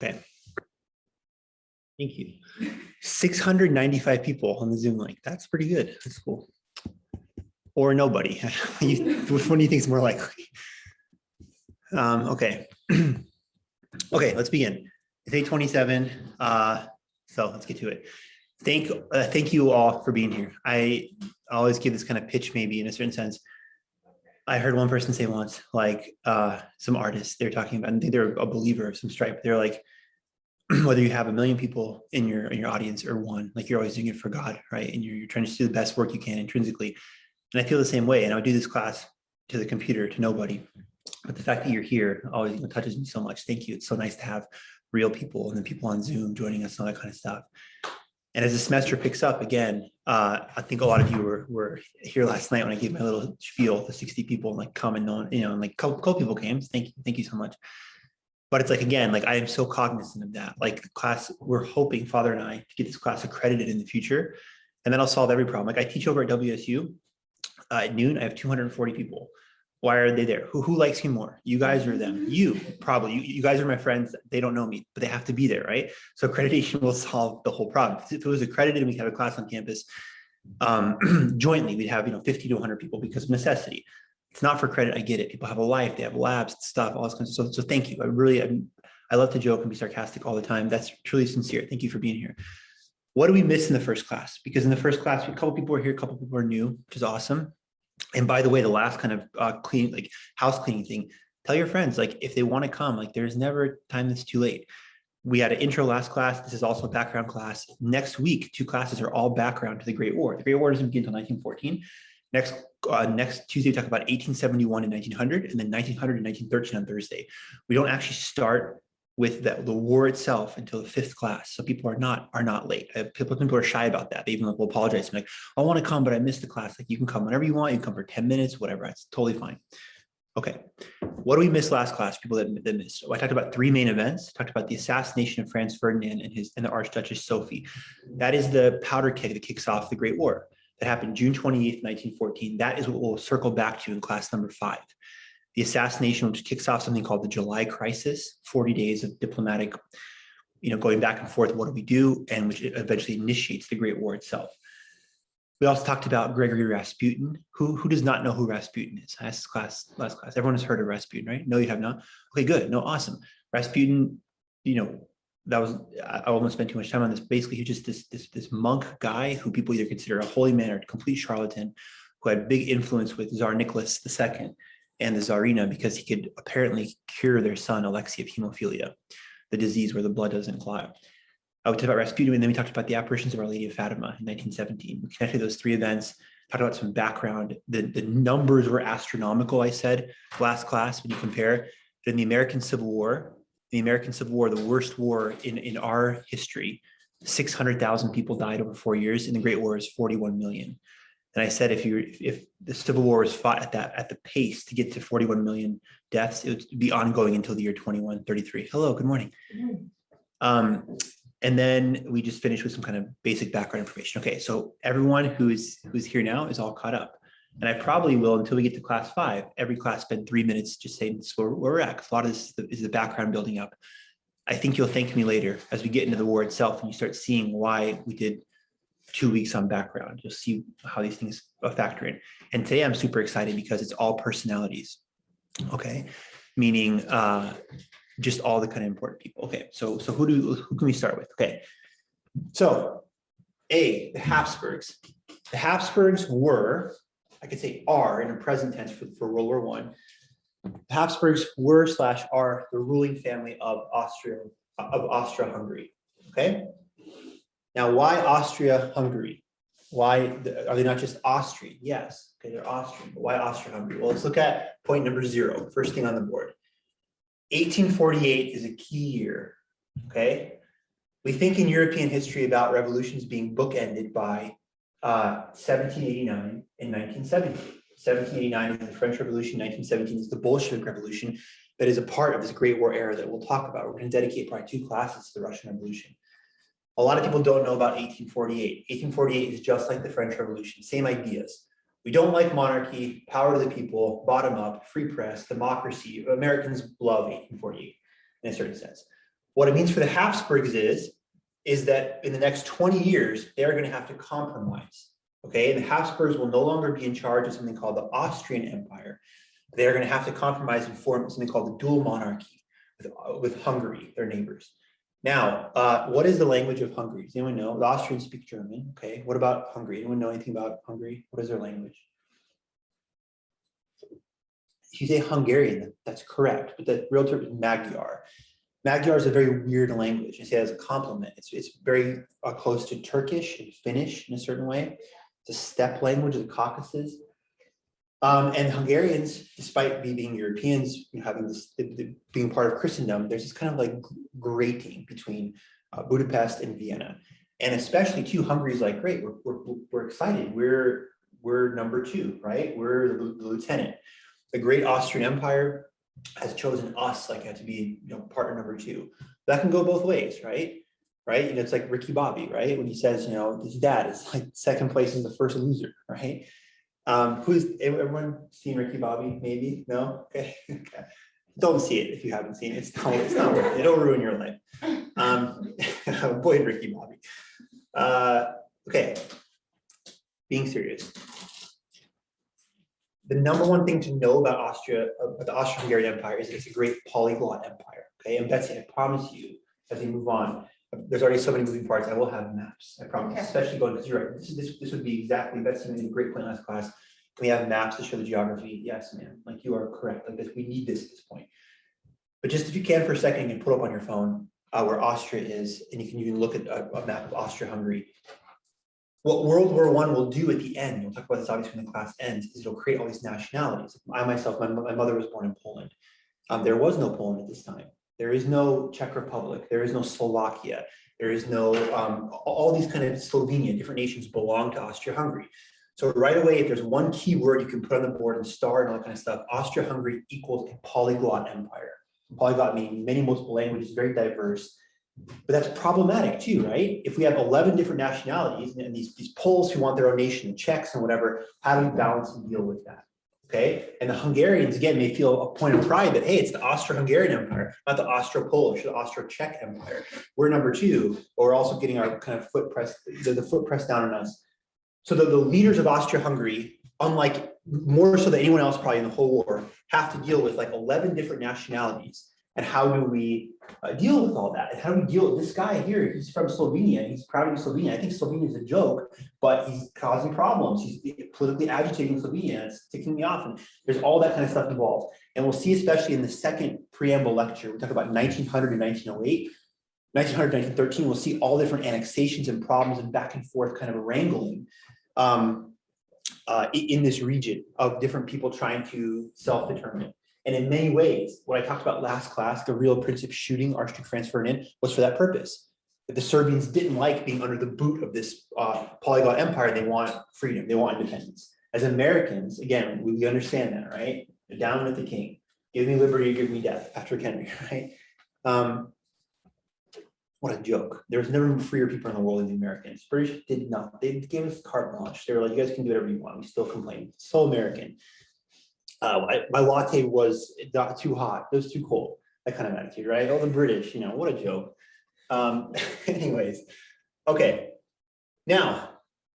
Okay. Thank you. 695 people on the Zoom link. That's pretty good. That's cool. Or nobody. Which one do you think is more likely? Okay. Okay, let's begin. It's 8:27. So let's get to it. Thank you all for being here. I always give this kind of pitch, maybe in a certain sense. I heard one person say once, like some artists, they're talking about, I think they're a believer of some stripe. They're like, whether you have 1 million people in your audience or one, like you're always doing it for God, right? And you're trying to do the best work you can intrinsically. And I feel the same way. And I would do this class to the computer, to nobody. But the fact that you're here always touches me so much. Thank you. It's so nice to have real people and then people on Zoom joining us and all that kind of stuff. And as the semester picks up again, I think a lot of you were here last night when I gave my little spiel to 60 people and like come and know, and like a couple people came. Thank you so much. But it's like, again, like I am so cognizant of that. Like the class, we're hoping, Father and I, to get this class accredited in the future. And then I'll solve every problem. Like I teach over at WSU at noon, I have 240 people. Why are they there? Who likes me more? You guys or them? You, probably. You guys are my friends. They don't know me, but they have to be there, right? So accreditation will solve the whole problem. If it was accredited and we have a class on campus, jointly, we'd have 50 to 100 people because of necessity. It's not for credit. I get it. People have a life. They have labs, stuff, all this kind of stuff. So thank you. I love to joke and be sarcastic all the time. That's truly sincere. Thank you for being here. What do we miss in the first class? Because in the first class, a couple people are here, a couple people are new, which is awesome. And by the way, the last kind of house cleaning thing, tell your friends, like if they want to come, like there's never a time that's too late. We had an intro last class. This is also a background class. Next week, 2 classes are all background to the Great War. The Great War doesn't begin until 1914. Next Tuesday, we talk about 1871 and 1900, and then 1900 and 1913 on Thursday. We don't actually start with the war itself until the 5th class. So people are not late. People are shy about that. They even will apologize. I'm like, I want to come, but I missed the class. Like you can come whenever you want. You can come for 10 minutes, whatever. It's totally fine. Okay. What do we miss last class? People that missed. I talked about 3 main events. I talked about the assassination of Franz Ferdinand and the Archduchess Sophie. That is the powder keg that kicks off the Great War. That happened June 28th, 1914. That is what we'll circle back to in class number 5. The assassination, which kicks off something called the July Crisis, 40 days of diplomatic, going back and forth, what do we do? And which eventually initiates the Great War itself. We also talked about Gregory Rasputin. Who does not know who Rasputin is? I asked this last class. Everyone has heard of Rasputin, right? No, you have not? Okay, good. No, awesome. Rasputin, I won't spend too much time on this. Basically, he's just this monk guy who people either consider a holy man or a complete charlatan, who had big influence with Tsar Nicholas II and the Tsarina because he could apparently cure their son Alexei of hemophilia, the disease where the blood doesn't clot. I talked about Rasputin, and then we talked about the apparitions of Our Lady of Fatima in 1917. We connected those 3 events, talked about some background. The numbers were astronomical, I said, last class, when you compare. But in the American Civil War, the worst war in our history, 600,000 people died over 4 years, and the Great War is 41 million. And I said, if the Civil War was fought at the pace to get to 41 million deaths, it would be ongoing until the year 2133. Hello, good morning. And then we just finished with some kind of basic background information. Okay, so everyone who's here now is all caught up. And I probably will, until we get to class 5, every class spend 3 minutes just saying this is where we're at. A lot of this is the background building up. I think you'll thank me later as we get into the war itself and you start seeing why we did 2 weeks on background. You'll see how these things factor in. And today I'm super excited because it's all personalities, okay? Meaning just all the kind of important people. Okay, so who can we start with? Okay, so the Habsburgs. The Habsburgs were, I could say are in a present tense for World War I. The Habsburgs were / are the ruling family of Austria-Hungary. Okay. Now, why Austria-Hungary? Why are they not just Austrian? Yes, okay, they're Austrian. But why Austria-Hungary? Well, let's look at point number 0. First thing on the board. 1848 is a key year. Okay. We think in European history about revolutions being bookended by 1789 and 1917. 1789 is the French Revolution, 1917 is the Bolshevik Revolution that is a part of this Great War era that we'll talk about. We're going to dedicate probably 2 classes to the Russian Revolution. A lot of people don't know about 1848. 1848 is just like the French Revolution, same ideas. We don't like monarchy, power to the people, bottom up, free press, democracy. Americans love 1848 in a certain sense. What it means for the Habsburgs is that in the next 20 years, they're going to have to compromise. Okay, and the Habsburgs will no longer be in charge of something called the Austrian Empire. They're going to have to compromise and form something called the dual monarchy with Hungary, their neighbors. Now, what is the language of Hungary? Does anyone know? The Austrians speak German. Okay, what about Hungary? Anyone know anything about Hungary? What is their language? If you say Hungarian, that's correct, but the real term is Magyar. Magyar is a very weird language. I say it as a compliment. It's very close to Turkish and Finnish in a certain way. It's a steppe language of the Caucasus. And Hungarians, despite being Europeans, having this, being part of Christendom, there's this kind of like grating between Budapest and Vienna. And especially too, Hungary's like, great, we're excited. We're number two, right? We're the lieutenant. The great Austrian Empire has chosen us like to be, partner number two. That can go both ways, right? Right? It's like Ricky Bobby, right? When he says, his dad is like second place is the first loser, right? Who's everyone seen Ricky Bobby? Maybe no. Okay. Okay. Don't see it if you haven't seen it. It's not worth it. It'll ruin your life. Avoid Ricky Bobby. Okay. Being serious. The number one thing to know about Austria, the Austro-Hungarian Empire, is it's a great polyglot empire. Okay, and Betsy, I promise you, as we move on, there's already so many moving parts. I will have maps. I promise, especially going because you're right. This would be exactly. Betsy made a great point last class. We have maps to show the geography. Yes, ma'am. Like you are correct. Like this, we need this at this point. But just if you can for a second, you can put up on your phone where Austria is, and you can look at a map of Austria-Hungary. What World War I will do at the end, we'll talk about this obviously when the class ends, is it'll create all these nationalities. I myself, my mother was born in Poland. There was no Poland at this time. There is no Czech Republic. There is no Slovakia. There is no, all these kind of Slovenia, different nations belong to Austria-Hungary. So right away, if there's one key word you can put on the board and star and all that kind of stuff, Austria-Hungary equals a polyglot empire. Polyglot meaning many multiple languages, very diverse. But that's problematic too, right? If we have 11 different nationalities and these Poles who want their own nation, Czechs and whatever, how do we balance and deal with that? Okay, and the Hungarians again may feel a point of pride that hey, it's the Austro-Hungarian Empire, not the Austro-Polish, the Austro-Czech Empire. We're number two, but we're also getting our kind of foot pressed, the foot pressed down on us. So the leaders of Austria-Hungary, unlike more so than anyone else probably in the whole war, have to deal with like 11 different nationalities. And how do we deal with all that? And how do we deal with this guy here? He's from Slovenia. He's proud to be Slovenia. I think Slovenia is a joke, but he's causing problems. He's politically agitating Slovenia. It's ticking me off. And there's all that kind of stuff involved. And we'll see, especially in the second preamble lecture, we talk about 1900 and 1908. 1900, 1913, we'll see all different annexations and problems and back and forth kind of wrangling in this region of different people trying to self-determine. And in many ways, what I talked about last class, the real Prince shooting Archduke Franz Ferdinand was for that purpose. That the Serbians didn't like being under the boot of this polyglot empire. They want freedom. They want independence. As Americans, again, we understand that, right? They're down with the king. Give me liberty, give me death, Patrick Henry, right? What a joke. There was never freer people in the world than the Americans. British did not. They gave us carte blanche. They were like, you guys can do whatever you want. We still complain. So American. My latte was not too hot. It was too cold. That kind of attitude, right? Oh, the British, what a joke. Anyways, okay. Now,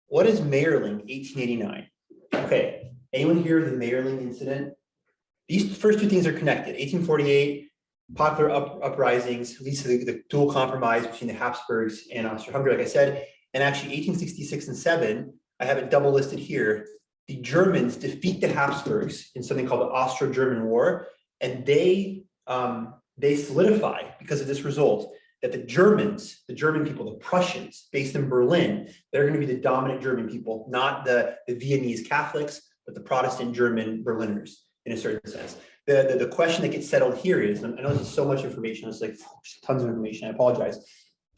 what is Mayerling 1889? Okay, anyone hear of the Mayerling incident? These first two things are connected. 1848, popular uprisings leads to the dual compromise between the Habsburgs and Austria-Hungary, like I said. And actually 1866 and 7, I have it double listed here. The Germans defeat the Habsburgs in something called the Austro-German War, and they solidify, because of this result, that the Germans, the German people, the Prussians, based in Berlin, they're going to be the dominant German people, not the Viennese Catholics, but the Protestant German Berliners, in a certain sense. The question that gets settled here is, and I know this is so much information, it's like tons of information, I apologize,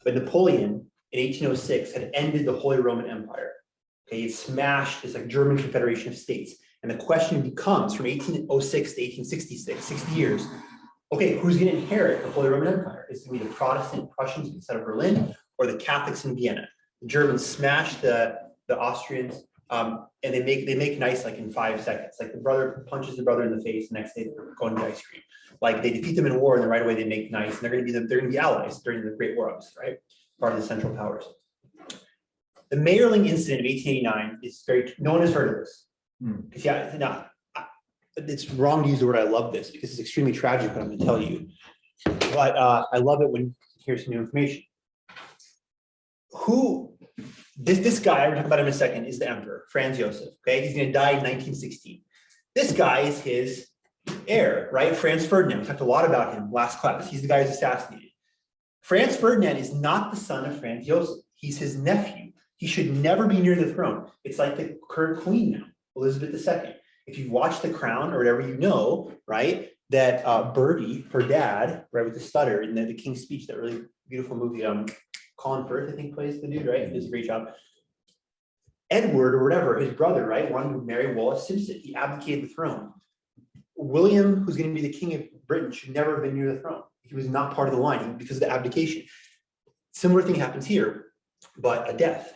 but Napoleon in 1806 had ended the Holy Roman Empire. Okay, it smashed this like German Confederation of States. And the question becomes from 1806 to 1866, 60 years, okay, who's going to inherit the Holy Roman Empire? Is it going to be the Protestant Prussians instead of Berlin or the Catholics in Vienna? The Germans smashed the Austrians, And they make nice like in 5 seconds. Like the brother punches the brother in the face, the next day they're going to ice cream. Like they defeat them in war, and then right away they make nice, and they're going to be allies during the Great War, obviously, right? Part of the Central Powers. The Mayerling incident of 1889 is no one has heard of this. Because it's wrong to use the word "I love this" because it's extremely tragic what I'm going to tell you. But I love it when here's some new information. This guy, I'm going to talk about him in a second, is the emperor, Franz Joseph. Okay, he's going to die in 1916. This guy is his heir, right? Franz Ferdinand. We talked a lot about him last class. He's the guy who's assassinated. Franz Ferdinand is not the son of Franz Joseph. He's his nephew. He should never be near the throne. It's like the current queen now, Elizabeth II. If you've watched The Crown or whatever, you know, right, that Bertie, her dad, right, with the stutter in the King's Speech, that really beautiful movie, Colin Firth, I think, plays the dude, right? He does a great job. Edward, or whatever, his brother, right, wanted to marry Wallis Simpson. He abdicated the throne. William, who's going to be the king of Britain, should never have been near the throne. He was not part of the line because of the abdication. Similar thing happens here, but a death.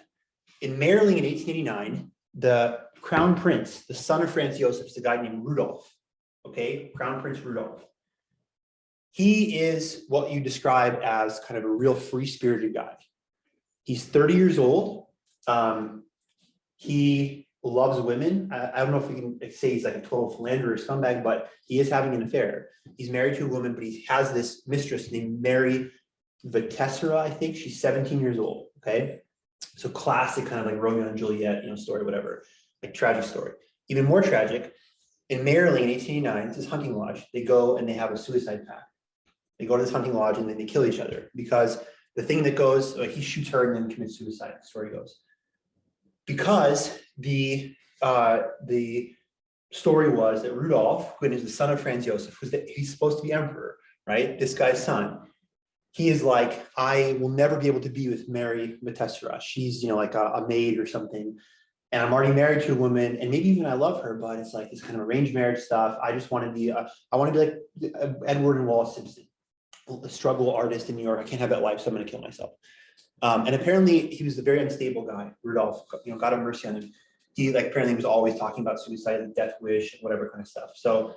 In Mayerling in 1889, the crown prince, the son of Franz Joseph, is a guy named Rudolph. Okay, Crown Prince Rudolph. He is what you describe as kind of a real free-spirited guy. He's 30 years old. He loves women. I don't know if we can say he's like a total philanderer or scumbag, but he is having an affair. He's married to a woman, but he has this mistress named Mary Vitessera, I think. She's 17 years old, okay? So classic kind of like Romeo and Juliet, story, whatever, like tragic story. Even more tragic, in Mayerling in 1889, it's this hunting lodge. They go and they have a suicide pact. They go to this hunting lodge and then they kill each other because the thing that goes, he shoots her and then commits suicide, the story goes. Because the story was that Rudolph, who is the son of Franz Joseph, he's supposed to be emperor, right? This guy's son. He is like, I will never be able to be with Mary Vitessera. She's, like a maid or something. And I'm already married to a woman, and maybe even I love her, but it's like this kind of arranged marriage stuff. I just want to be, I want to be like Edward and Wallis Simpson, a struggle artist in New York. I can't have that life, so I'm going to kill myself. And apparently he was a very unstable guy, Rudolph, God have mercy on him. He apparently was always talking about suicide and death wish, whatever kind of stuff. So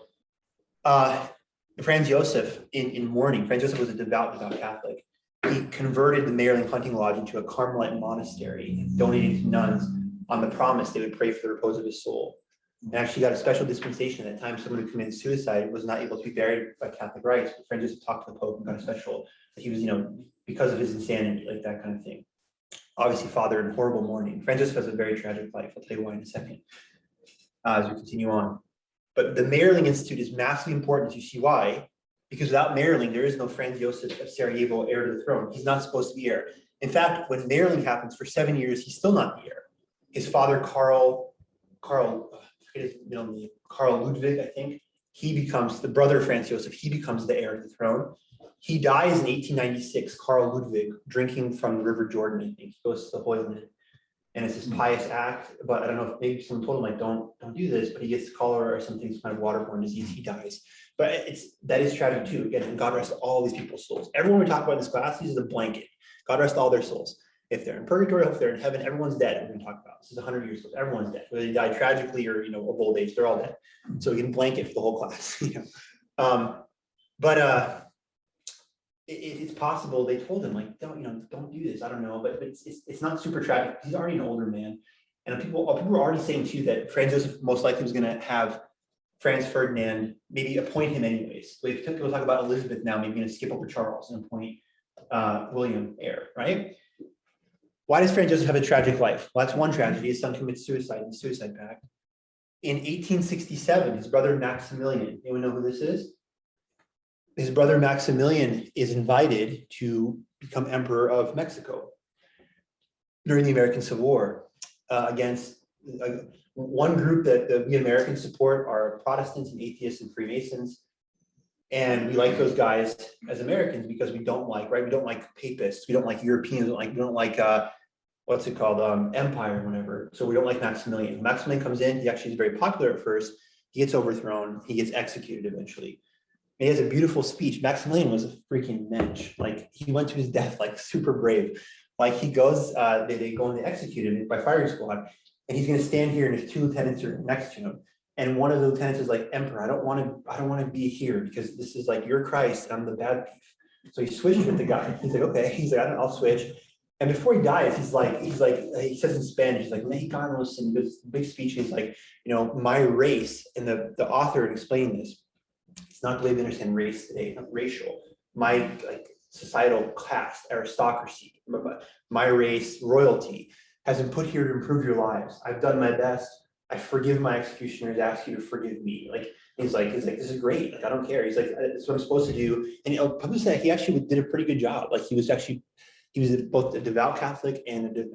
Franz Joseph in mourning, Franz Joseph was a devout Catholic. He converted the Mayerling hunting lodge into a Carmelite monastery and donated to nuns on the promise they would pray for the repose of his soul. And actually got a special dispensation at that time. Someone who committed suicide was not able to be buried by Catholic rites. But Franz Joseph talked to the Pope and got a special, he was, because of his insanity, like that kind of thing. Obviously, father in horrible mourning. Franz Joseph has a very tragic life. I'll tell you why in a second as we continue on. But the Mayerling Institute is massively important. You see why? Because without Mayerling, there is no Franz Joseph of Sarajevo heir to the throne. He's not supposed to be heir. In fact, when Mayerling happens for 7 years, he's still not the heir. His father, Karl Ludwig, I think, he becomes the brother of Franz Joseph. He becomes the heir to the throne. He dies in 1896, Karl Ludwig, drinking from the River Jordan, I think. He goes to the Holy Land. And it's this pious act, but I don't know if maybe someone told him, don't do this, but he gets cholera or something, some kind of waterborne disease, he dies. But that is tragic too. Again, and God rest all these people's souls. Everyone we talk about in this class, these are the blanket. God rest all their souls. If they're in purgatory, if they're in heaven, everyone's dead. We're going to talk about this is 100 years ago. Everyone's dead. Whether they die tragically or of old age, they're all dead. So we can blanket for the whole class. It's possible they told him don't do this. I don't know, but it's not super tragic. He's already an older man, and people were already saying too that Franz Joseph most likely was going to have Franz Ferdinand maybe appoint him anyways. So if people talk about Elizabeth now, maybe going to skip over Charles and appoint William heir, right? Why does Franz Joseph have a tragic life? Well, that's one tragedy. His son commits suicide in the suicide pact. In 1867, his brother Maximilian, anyone know who this is? His brother Maximilian is invited to become emperor of Mexico during the American Civil War against one group that we Americans support are Protestants and atheists and Freemasons. And we like those guys as Americans because we don't like papists, we don't like Europeans, we don't like what's it called, empire or whatever. So we don't like Maximilian. When Maximilian comes in, he actually is very popular at first. He gets overthrown, he gets executed eventually. And he has a beautiful speech. Maximilian was a freaking mensch. He went to his death super brave. He goes, they go and they execute him by firing squad. and he's going to stand here, and his two lieutenants are next to him. And one of the lieutenants is like, Emperor, I don't want to be here because this is like your Christ, and I'm the bad thief. So he switches with the guy. He's like, okay. He's like, I'll switch. And before he dies, he says in Spanish, he's like, Mexicanos, and this big speech. He's like, my race, and the author explained this. It's not the way we understand race today, not racial. My societal class, aristocracy, my race, royalty, has been put here to improve your lives. I've done my best. I forgive my executioners, ask you to forgive me. He's like, this is great. I don't care. He's like, that's what I'm supposed to do. And probably said he actually did a pretty good job. He was both a devout Catholic and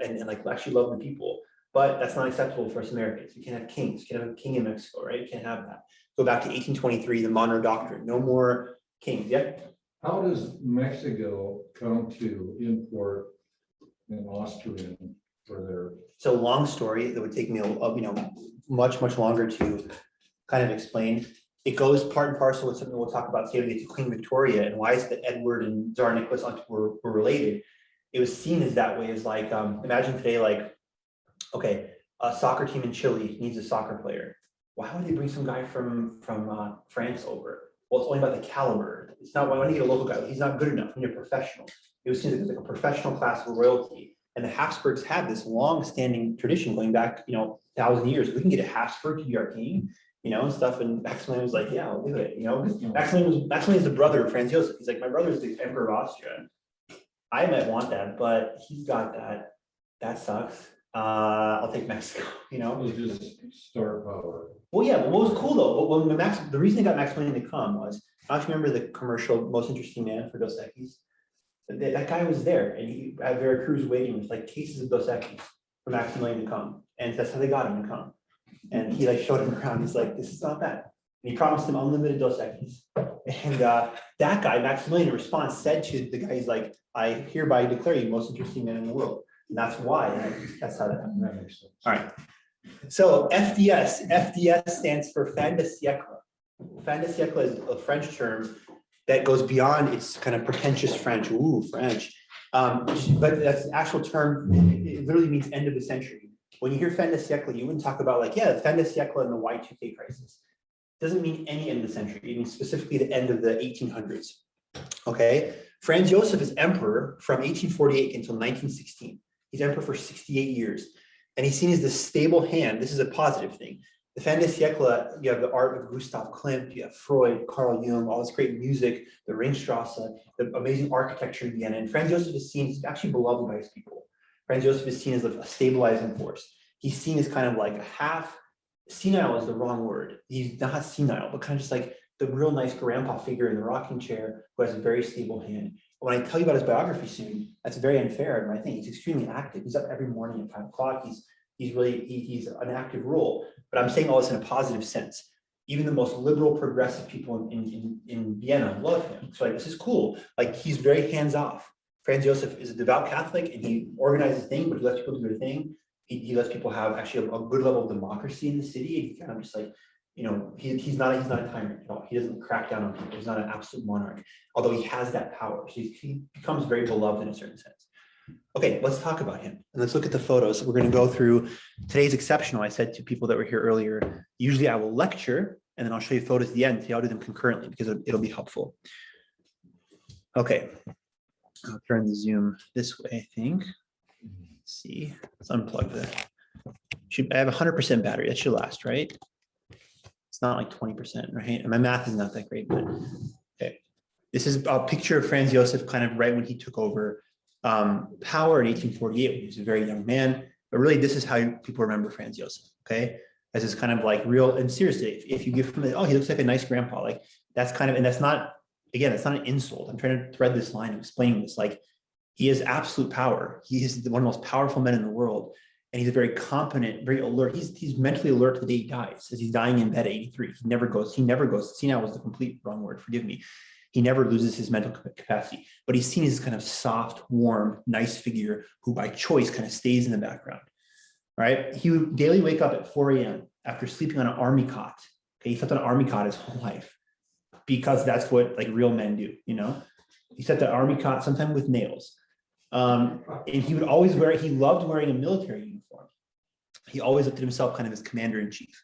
actually loved the people. But that's not acceptable for us Americans. We can't have kings. You can't have a king in Mexico, right? You can't have that. Go back to 1823, the Monroe Doctrine. No more kings. Yeah. How does Mexico come to import an Austrian for their? So long story that would take me much longer to kind of explain. It goes part and parcel with something we'll talk about today. We get to Queen Victoria and why is it that Edward and Tsar Nicholas were related. It was seen as that way, as imagine today, a soccer team in Chile needs a soccer player. Why would they bring some guy from France over? Well, it's only about the caliber. It's not, why want to get a local guy? He's not good enough. We need a professional. It was seen as like a professional class of royalty. And the Habsburgs had this long-standing tradition going back, 1,000 years. We can get a Habsburg to be our king, and stuff. And Maximilian was like, yeah, I'll do it. Maximilian is the brother of Franz Joseph. He's like, my brother is the Emperor of Austria. I might want that, but he's got that. That sucks. I'll take Mexico, It was just star power. Well, yeah, but what was cool though, the reason they got Maximilian to come was, I don't remember the commercial, Most Interesting Man for Dos Equis. That guy was there, and he at Veracruz waiting with cases of Dos Equis for Maximilian to come. And that's how they got him to come. And he showed him around, he's like, this is not bad. And he promised him unlimited Dos Equis. And that guy, Maximilian, in response, said to the guy, he's like, I hereby declare you most interesting man in the world. And that's why, that's how that happened. That makes sense. All right. So FDS stands for Fin de siècle. Fin de siècle is a French term that goes beyond its kind of pretentious French. Ooh, French. But that's the actual term. It literally means end of the century. When you hear fin de siècle, you wouldn't talk about fin de siècle and the Y2K crisis. It doesn't mean any end of the century. It means specifically the end of the 1800s. Okay. Franz Joseph is emperor from 1848 until 1916. He's emperor for 68 years. And he's seen as the stable hand. This is a positive thing. The fin de siècle, you have the art of Gustav Klimt, you have Freud, Carl Jung, all this great music, the Ringstrasse, the amazing architecture in Vienna. And Franz Joseph is seen, he's actually beloved by his people. Franz Joseph is seen as a stabilizing force. He's seen as kind of a half, senile is the wrong word. He's not senile, but kind of just the real nice grandpa figure in the rocking chair who has a very stable hand. When I tell you about his biography soon, that's very unfair. And I think he's extremely active. He's up every morning at 5 o'clock. He's an active role. But I'm saying all this in a positive sense. Even the most liberal, progressive people in Vienna love him. So this is cool. He's very hands off. Franz Joseph is a devout Catholic, and he organizes things, but he lets people do their thing. He lets people have actually a good level of democracy in the city. And he kind of just he's not a tyrant at all. He doesn't crack down on people. He's not an absolute monarch, although he has that power. So he becomes very beloved in a certain sense. Okay, let's talk about him. And let's look at the photos. We're going to go through today's exceptional. I said to people that were here earlier, usually I will lecture and then I'll show you photos at the end. I'll do them concurrently because it'll be helpful. Okay, I'll turn the Zoom this way, I think. Let's see, let's unplug I have 100% battery. That should last, right? It's not 20%, right? And my math is not that great, but okay. This is a picture of Franz Joseph kind of right when he took over power in 1848 when he was a very young man. But really, this is how people remember Franz Joseph, okay? As this kind of real, and seriously, if you give him, he looks like a nice grandpa, that's kind of, and that's not, again, it's not an insult. I'm trying to thread this line of explaining this. He has absolute power. He is one of the most powerful men in the world. And he's a very competent, very alert. He's mentally alert to the day he dies, as he's dying in bed at 83. He never goes, senile was the complete wrong word, forgive me. He never loses his mental capacity, but he's seen as kind of soft, warm, nice figure who by choice kind of stays in the background, right? He would daily wake up at 4 a.m. after sleeping on an army cot. Okay, he slept on an army cot his whole life because that's what real men do, He slept on an army cot, sometimes with nails. And he would always he loved wearing a military uniform. He always looked at himself kind of as commander in chief.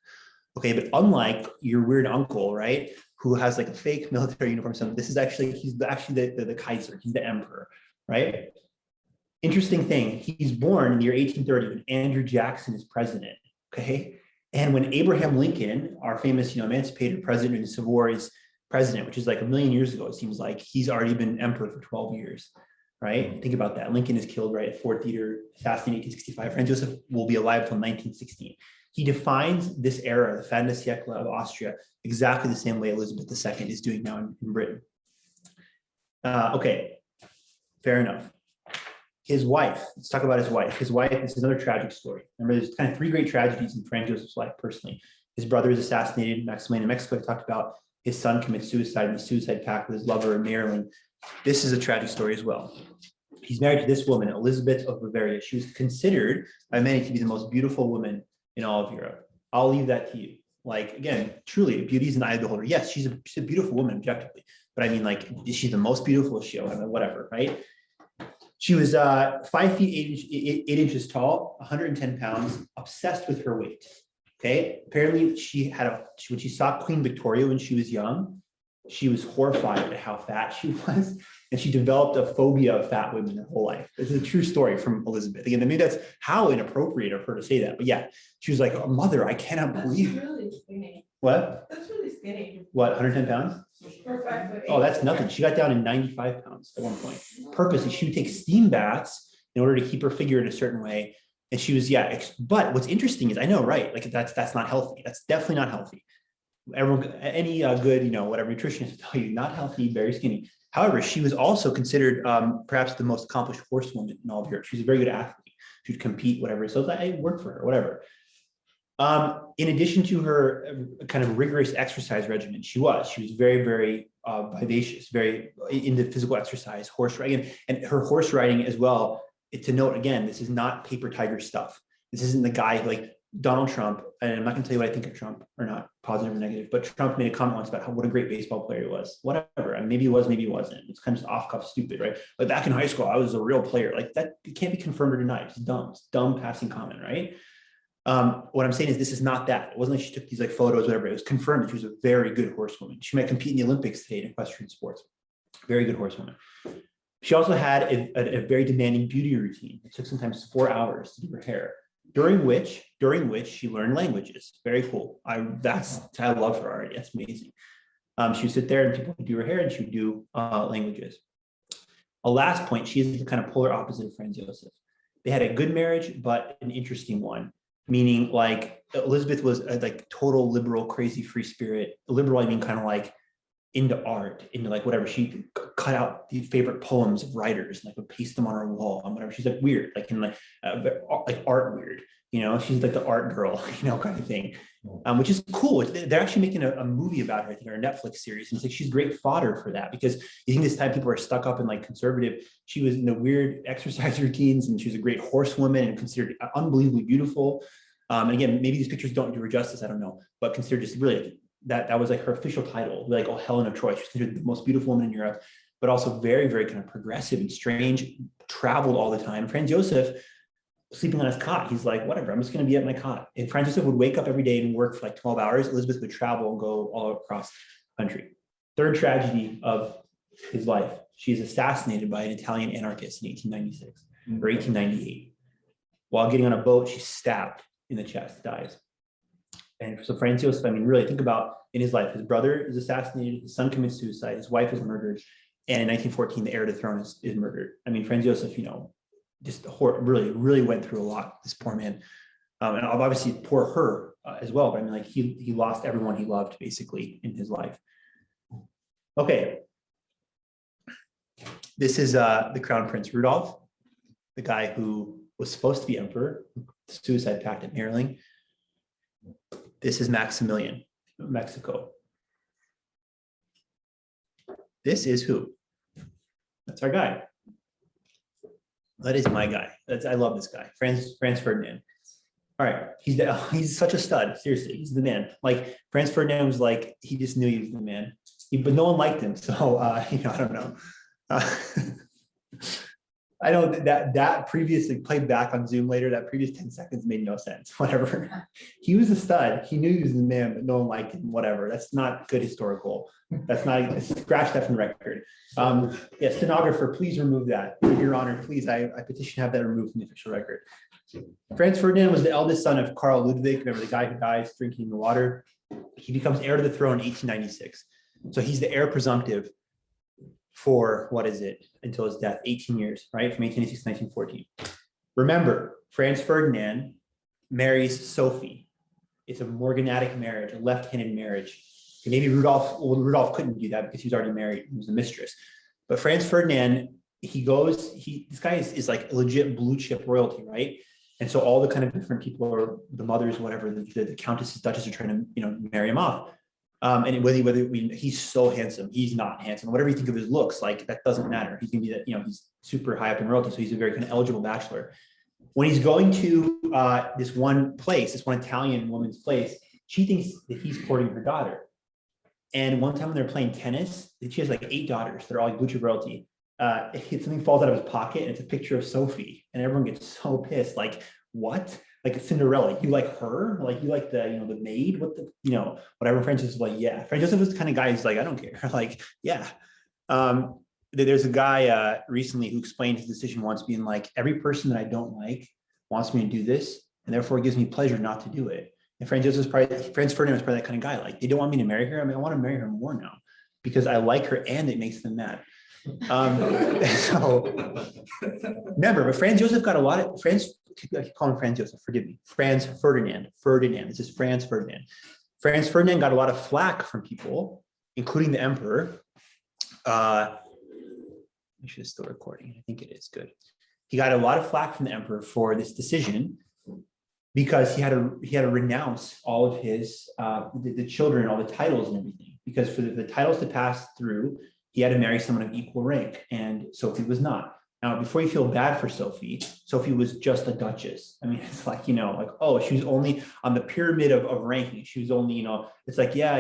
Okay, but unlike your weird uncle, right, who has like a fake military uniform, so this is actually, he's actually the Kaiser, he's the emperor, right? Interesting thing, he's born in the year 1830 when Andrew Jackson is president, okay? And when Abraham Lincoln, our famous, emancipator president in the Civil War, is president, which is like a million years ago, it seems like, he's already been emperor for 12 years, right? Think about that. Lincoln is killed, right, at Fort Theater, assassinated in 1865. Franz Joseph will be alive until 1916. He defines this era, the fin de siècle of Austria, exactly the same way Elizabeth II is doing now in Britain. Okay, fair enough. His wife, let's talk about his wife. His wife is another tragic story. Remember, there's kind of three great tragedies in Franz Joseph's life personally. His brother is assassinated, Maximilian in Mexico, I talked about. His son commits suicide in the suicide pact with his lover in Maryland. This is a tragic story as well. He's married to this woman, Elizabeth of Bavaria. She was considered by many to be the most beautiful woman in all of Europe. I'll leave that to you. Like, again, truly, beauty is an eye of the beholder. Yes, she's a beautiful woman objectively, but I mean, like, is she the most beautiful? Is she, whatever, right? She was 5 feet 8 inches tall, 110 pounds, obsessed with her weight. Okay, apparently when she saw Queen Victoria when she was young, she was horrified at how fat she was, and she developed a phobia of fat women her whole life. This is a true story from Elizabeth. Again, I mean, that's how inappropriate of her to say that, but yeah, she was like, oh, mother, I cannot believe. That's really skinny. What? That's really skinny. What, 110 pounds? For 5'8". Oh, that's nothing. She got down to 95 pounds at one point. Purposely, she would take steam baths in order to keep her figure in a certain way. And she was, but what's interesting is, I know, right? Like that's not healthy. That's definitely not healthy. Everyone, any good, whatever nutritionist will tell you, not healthy, very skinny. However, she was also considered perhaps the most accomplished horsewoman in all of Europe. She was a very good athlete. She would compete, whatever. So that worked for her, whatever. In addition to her kind of rigorous exercise regimen, she was very, very vivacious, very into physical exercise, horse riding, and her horse riding as well. To note again, this is not paper tiger stuff. This isn't the guy like Donald Trump, and I'm not going to tell you what I think of Trump, or not, positive or negative, but Trump made a comment once about what a great baseball player he was. Whatever, and maybe he was, maybe he wasn't. It's kind of just off-cuff stupid, right? Like back in high school, I was a real player. Like that, it can't be confirmed or denied. It's dumb. It's dumb passing comment, right? What I'm saying is this is not that. It wasn't like she took these like photos, whatever. It was confirmed that she was a very good horsewoman. She might compete in the Olympics today in equestrian sports. Very good horsewoman. She also had a very demanding beauty routine. It took sometimes 4 hours to do her hair, during which she learned languages. Very cool. I love her already. That's amazing. She would sit there and people would do her hair, and she would do languages. A last point, she is the kind of polar opposite of Franz Joseph. They had a good marriage, but an interesting one. Meaning, like, Elizabeth was a like total liberal, crazy free spirit. Liberal, I mean, kind of like into art, into like whatever. She cut out the favorite poems of writers and like would paste them on her wall and whatever. She's like weird, like in like art weird. She's like the art girl, kind of thing, which is cool. They're actually making a movie about her, I think, or a Netflix series. And it's like she's great fodder for that, because you think this time people are stuck up in like conservative. She was in the weird exercise routines, and she was a great horsewoman and considered unbelievably beautiful. And again, maybe these pictures don't do her justice, I don't know, but considered just really that was like her official title, like, oh, Helen of Troy. She was considered the most beautiful woman in Europe, but also very, very kind of progressive and strange, traveled all the time. Franz Joseph, sleeping on his cot, he's like, whatever, I'm just going to be at my cot. And Franz Joseph would wake up every day and work for like 12 hours. Elizabeth would travel and go all across the country. Third tragedy of his life, she is assassinated by an Italian anarchist in 1896 or 1898. While getting on a boat, she's stabbed in the chest, dies. And so Franz Joseph, I mean, really think about in his life, his brother is assassinated, his son commits suicide, his wife is murdered, and in 1914, the heir to the throne is murdered. I mean, Franz Joseph, just really, really went through a lot, this poor man. And obviously poor her as well, but I mean, like he lost everyone he loved basically in his life. Okay. This is the Crown Prince Rudolph, the guy who was supposed to be emperor, suicide pact at Maryland. This is Maximilian, Mexico. This is who? That's our guy. That is my guy. I love this guy, Franz Ferdinand. All right, he's such a stud. Seriously, he's the man. Like Franz Ferdinand was like, he just knew he was the man, but no one liked him. So I don't know. I know that previously played back on Zoom later, that previous 10 seconds made no sense, whatever. He was a stud. He knew he was the man, but no one liked him, whatever. That's not good historical. That's not, scratch that from the record. Yeah, stenographer, please remove that. Your Honor, please, I petition to have that removed from the official record. Franz Ferdinand was the eldest son of Karl Ludwig, remember the guy who dies drinking the water. He becomes heir to the throne in 1896. So he's the heir presumptive for, what is it, until his death, 18 years, right? From 1886 to 1914. Remember, Franz Ferdinand marries Sophie. It's a morganatic marriage, a left-handed marriage. And maybe Rudolph couldn't do that because he was already married, he was a mistress. But Franz Ferdinand, this guy is like legit blue chip royalty, right? And so all the kind of different people, or the mothers, whatever, the countesses, duchesses are trying to, marry him off. And he's so handsome, he's not handsome. Whatever you think of his looks, like that doesn't matter. He's gonna be that, he's super high up in royalty, so he's a very kind of eligible bachelor. When he's going to this one Italian woman's place, she thinks that he's courting her daughter. And one time when they're playing tennis, she has like 8 daughters. They're all like blue chip royalty. Something falls out of his pocket, and it's a picture of Sophie, and everyone gets so pissed. Like, what? Like Cinderella? You like her? Like you like the the maid? What the whatever? Francis is like, yeah. Franz Joseph is the kind of guy who's like, I don't care. Like, yeah. There's a guy recently who explained his decision once, being like, every person that I don't like wants me to do this, and therefore it gives me pleasure not to do it. And Franz Ferdinand was probably that kind of guy. Like, they don't want me to marry her. I mean, I want to marry her more now because I like her and it makes them mad. So remember, but Franz Joseph got a lot of I call him Franz Joseph, forgive me. Franz Ferdinand. This is Franz Ferdinand. Franz Ferdinand got a lot of flack from people, including the emperor. Make sure it's still recording. I think it is good. He got a lot of flack from the emperor for this decision because he had to renounce all of his the children, all the titles and everything. Because for the titles to pass through, he had to marry someone of equal rank, and Sophie was not. Now, before you feel bad for Sophie, Sophie was just a duchess. I mean, it's like, oh, she was only on the pyramid of ranking. She was only, it's like, yeah,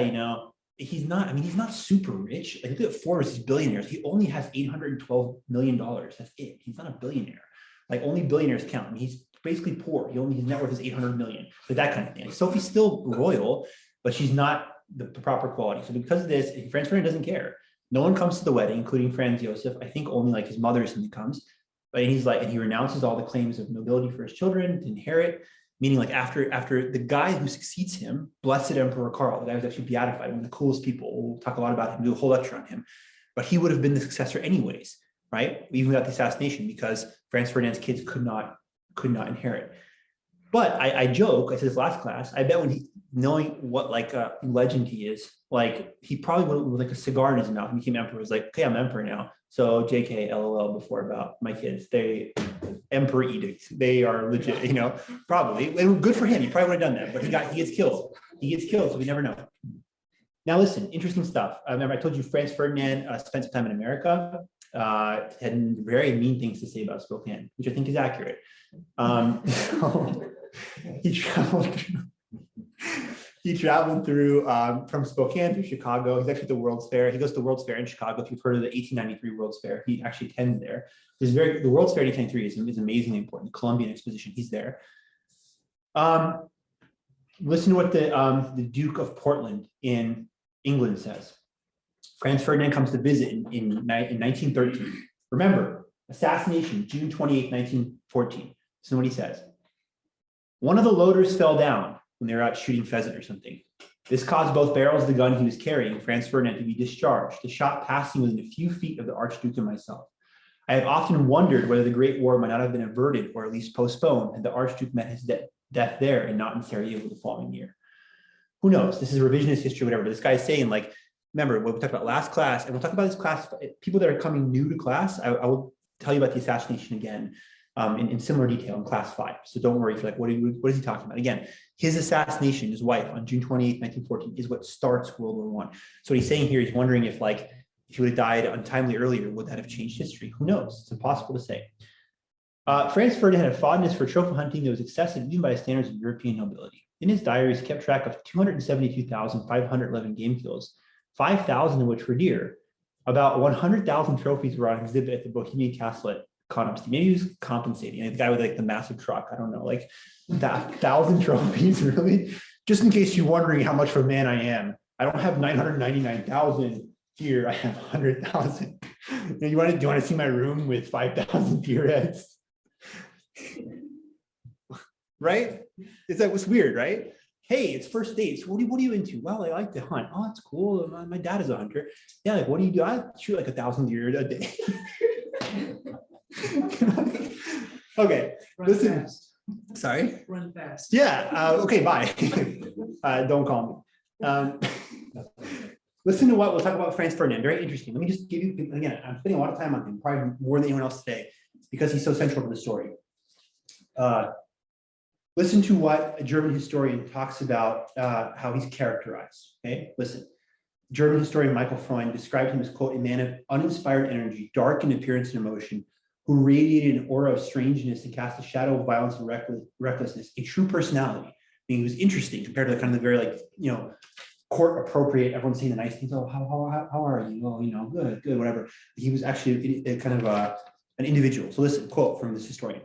he's not, he's not super rich. Like, look at Forbes, he's billionaires. He only has $812 million. That's it. He's not a billionaire. Like, only billionaires count. He's basically poor. His net worth is 800 million, but that kind of thing. Like, Sophie's still royal, but she's not the proper quality. So because of this, Franz Ferdinand doesn't care. No one comes to the wedding, including Franz Joseph. I think only like his mother or something comes, but he's like, and he renounces all the claims of nobility for his children to inherit, meaning like after the guy who succeeds him, blessed Emperor Karl, the guy who's actually beatified, one of the coolest people. We'll talk a lot about him, do a whole lecture on him, but he would have been the successor anyways, right? Even without the assassination, because Franz Ferdinand's kids could not inherit. But I joke, I said this last class, I bet knowing what like legend he is, like he probably would with like a cigar in his mouth and became emperor. Was like, okay, I'm emperor now. So JK, LOL before about my kids, they emperor edicts. They are legit, probably. And good for him. He probably would have done that, but he gets killed. So we never know. Now listen, interesting stuff. I remember I told you Franz Ferdinand spent some time in America, had very mean things to say about Spokane, which I think is accurate. So he traveled through from Spokane to Chicago. He's actually at the World's Fair. He goes to the World's Fair in Chicago. If you've heard of the 1893 World's Fair, he actually attends there. The World's Fair 1893 is amazingly important. The Columbian Exposition, he's there. Listen to what the Duke of Portland in England says. Franz Ferdinand comes to visit in 1913. Remember, assassination, June 28, 1914. This is what he says. One of the loaders fell down when they were out shooting pheasant or something. This caused both barrels of the gun he was carrying, Franz Ferdinand, to be discharged, the shot passing within a few feet of the Archduke and myself. I have often wondered whether the Great War might not have been averted or at least postponed had the Archduke met his death there and not in Sarajevo the following year. Who knows? This is revisionist history, whatever. But this guy is saying, like, remember what we talked about last class, and we'll talk about this class, people that are coming new to class, I will tell you about the assassination again in similar detail in class 5. So don't worry if you're like, what is he talking about? Again, his assassination, his wife on June 28, 1914 is what starts World War I. So what he's saying here, he's wondering if he would have died untimely earlier, would that have changed history? Who knows? It's impossible to say. Franz Ferdinand had a fondness for trophy hunting that was excessive even by standards of European nobility. In his diaries, he kept track of 272,511 game kills, 5,000 of which were deer. About 100,000 trophies were on exhibit at the Bohemian Castle at caught up. Maybe he was compensating. And the guy with like the massive truck, I don't know, like that 1,000 trophies, really. Just in case you're wondering how much of a man I am, I don't have 999,000 here. I have 100,000. Do you want to see my room with 5,000 deer heads? Right? That was weird, right? Hey, it's first dates. What are you into? Well, I like to hunt. Oh, that's cool. My dad is a hunter. Yeah, like what do you do? I shoot like 1,000 deer a day. Okay, listen. Fast. Sorry. Run fast. Yeah. Okay. Bye. Don't call me. Listen to what we'll talk about Franz Ferdinand. Very interesting. Let me just give you again. I'm spending a lot of time on him, probably more than anyone else today, because he's so central to the story. Listen to what a German historian talks about how he's characterized. Okay, listen. German historian Michael Freund described him as, quote, a man of uninspired energy, dark in appearance and emotion, who radiated an aura of strangeness and cast a shadow of violence and recklessness, a true personality. I mean, he was interesting compared to the kind of the very, like, court appropriate, everyone's saying the nice things. Oh, how are you? Oh, good, whatever. He was actually a kind of an individual. So listen, quote from this historian.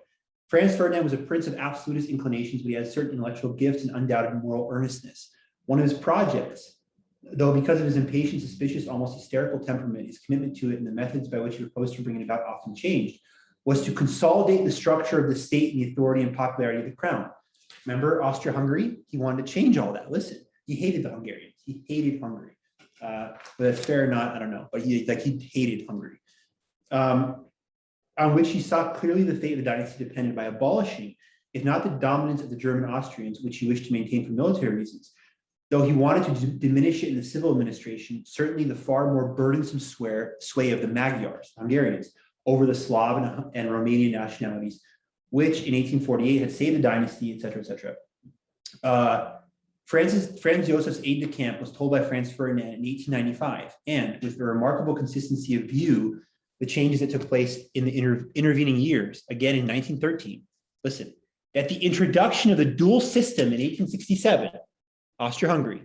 Franz Ferdinand was a prince of absolutist inclinations, but he had certain intellectual gifts and undoubted moral earnestness. One of his projects, though because of his impatient, suspicious, almost hysterical temperament, his commitment to it and the methods by which he proposed to bring it about often changed, was to consolidate the structure of the state and the authority and popularity of the crown. Remember Austria-Hungary? He wanted to change all that. Listen, he hated the Hungarians. He hated Hungary. Whether that's fair or not, I don't know. But he hated Hungary. On which he saw clearly the fate of the dynasty depended by abolishing, if not the dominance of the German Austrians, which he wished to maintain for military reasons. Though he wanted to diminish it in the civil administration, certainly the far more burdensome sway of the Magyars, Hungarians, over the Slav and Romanian nationalities, which in 1848 had saved the dynasty, et cetera, et cetera. Franz Josef's aide-de-camp was told by Franz Ferdinand in 1895, and with a remarkable consistency of view, the changes that took place in the intervening years, again in 1913, listen, that the introduction of the dual system in 1867, Austria-Hungary,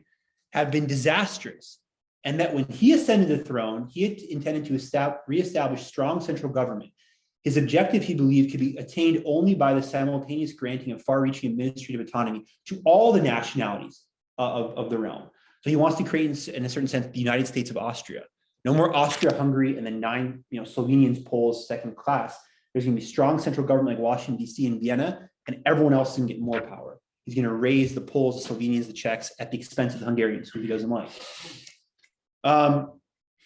had been disastrous, and that when he ascended the throne, he had intended to reestablish strong central government. His objective, he believed, could be attained only by the simultaneous granting of far-reaching administrative autonomy to all the nationalities of the realm. So he wants to create, in a certain sense, the United States of Austria. No more Austria-Hungary and then 9, Slovenians, Poles, second class. There's going to be strong central government like Washington, D.C. and Vienna, and everyone else is going to get more power. He's going to raise the Poles, the Slovenians, the Czechs at the expense of the Hungarians, who he doesn't like.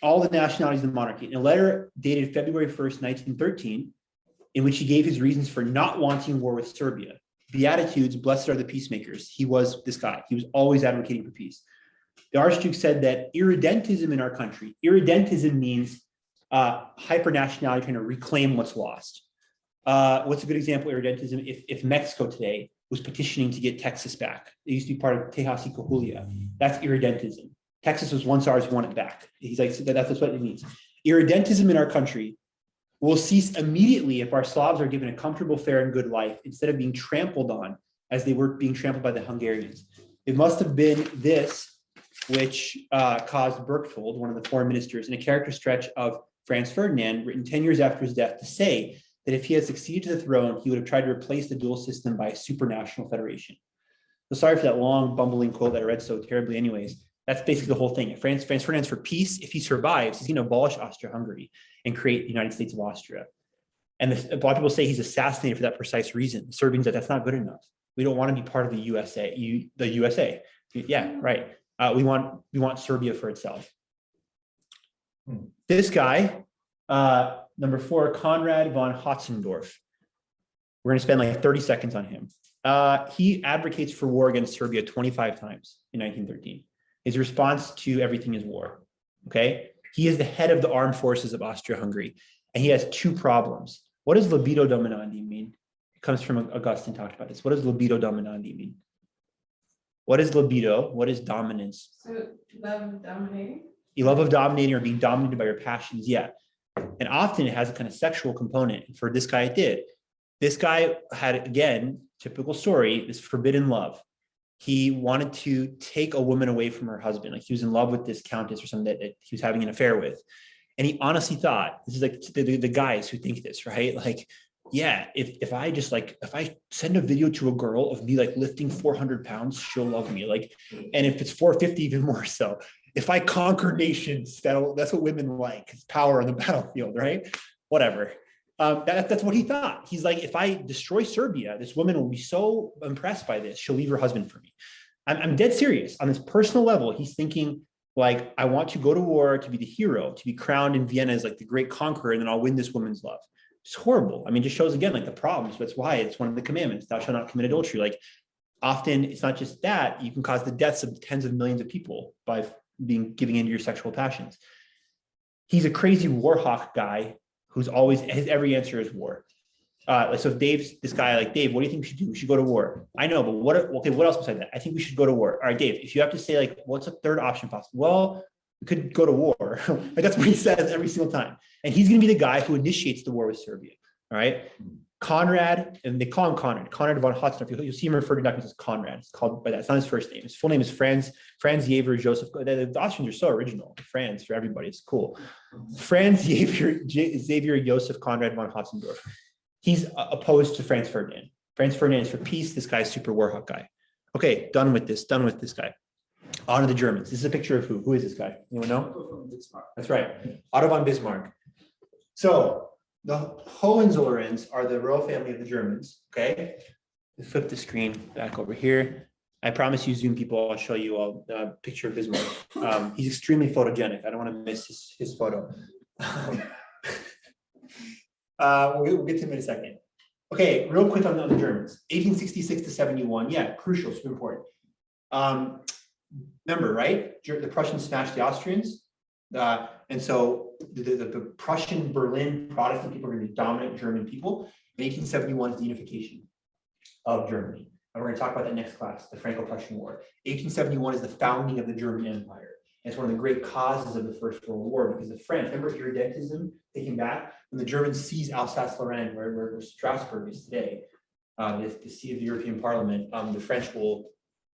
All the nationalities of the monarchy. In a letter dated February 1st, 1913, in which he gave his reasons for not wanting war with Serbia. Beatitudes, blessed are the peacemakers. He was this guy. He was always advocating for peace. The Archduke said that irredentism in our country, irredentism means hyper-nationality trying to reclaim what's lost. What's a good example of irredentism? If Mexico today was petitioning to get Texas back, it used to be part of Tejas y Coahuila. That's irredentism. Texas was once ours, we want it back. He's like, that's what it means. Irredentism in our country will cease immediately if our Slavs are given a comfortable, fair, and good life instead of being trampled on as they were being trampled by the Hungarians. It must have been this which caused Berchtold, one of the foreign ministers, in a character stretch of Franz Ferdinand, written 10 years after his death, to say that if he had succeeded to the throne, he would have tried to replace the dual system by a supranational federation. So sorry for that long, bumbling quote that I read so terribly anyways. That's basically the whole thing. Franz Ferdinand's for peace. If he survives, he's going to abolish Austria-Hungary and create the United States of Austria. And a lot of people say he's assassinated for that precise reason. The Serbians said that's not good enough. We don't want to be part of the USA. The USA. Yeah, right. We want Serbia for itself. This guy, number 4, Konrad von Hotzendorf. We're going to spend like 30 seconds on him. He advocates for war against Serbia 25 times in 1913. His response to everything is war. Okay, he is the head of the armed forces of Austria-Hungary, and he has 2 problems. What does libido dominandi mean? It comes from Augustine talked about this. What does libido dominandi mean? What is libido? What is dominance? So love of dominating? You love of dominating or being dominated by your passions, yeah. And often it has a kind of sexual component. And for this guy, it did. This guy had, again, typical story, this forbidden love. He wanted to take a woman away from her husband. Like he was in love with this countess or something that he was having an affair with. And he honestly thought, this is like the guys who think this, right? Like, yeah, if I send a video to a girl of me like lifting 400 pounds, she'll love me. Like, and if it's 450, even more so. If I conquer nations, that's what women like, is power on the battlefield, right? Whatever. That's what he thought. He's like, if I destroy Serbia, this woman will be so impressed by this, she'll leave her husband for me. I'm dead serious. On this personal level, he's thinking, like, I want to go to war to be the hero, to be crowned in Vienna as like the great conqueror, and then I'll win this woman's love. It's horrible. I mean, just shows again, like the problems. That's why it's one of the commandments, thou shalt not commit adultery. Like, often it's not just that, you can cause the deaths of tens of millions of people by giving into your sexual passions. He's a crazy war hawk guy who's always, his every answer is war. So if Dave's this guy, like, Dave, what do you think we should do? We should go to war. I know, but what else besides that? I think we should go to war. All right, Dave, if you have to say, like, what's a third option possible? Well, we could go to war. Like, that's what he says every single time. And he's going to be the guy who initiates the war with Serbia. All right. Conrad, and they call him Conrad von Hotzendorf. You'll see him referred to documents as Conrad. It's called by that. It's not his first name. His full name is Franz Xaver Joseph. The Austrians are so original. Franz for everybody. It's cool. Franz Xavier Joseph Conrad von Hotzendorf. He's opposed to Franz Ferdinand. Franz Ferdinand is for peace. This guy's super war hawk guy. Okay, done with this guy. On to the Germans. This is a picture of who? Who is this guy? Anyone know? That's right. Otto von Bismarck. So the Hohenzollerns are the royal family of the Germans. Okay. Flip the screen back over here. I promise you, Zoom people, I'll show you a picture of Bismarck. He's extremely photogenic. I don't want to miss his photo. We'll get to him in a second. Okay, real quick on the Germans. 1866 to 71. Yeah, crucial, super important. Remember, right? The Prussians smashed the Austrians. And so the Prussian Berlin Protestant people are going to be dominant German people. In 1871 is the unification of Germany. And we're going to talk about that next class, the Franco-Prussian War. 1871 is the founding of the German Empire. And it's one of the great causes of the First World War, because the French, remember irredentism taken back? When the Germans seized Alsace-Lorraine, where Strasbourg is today, the seat of the European Parliament, the French will,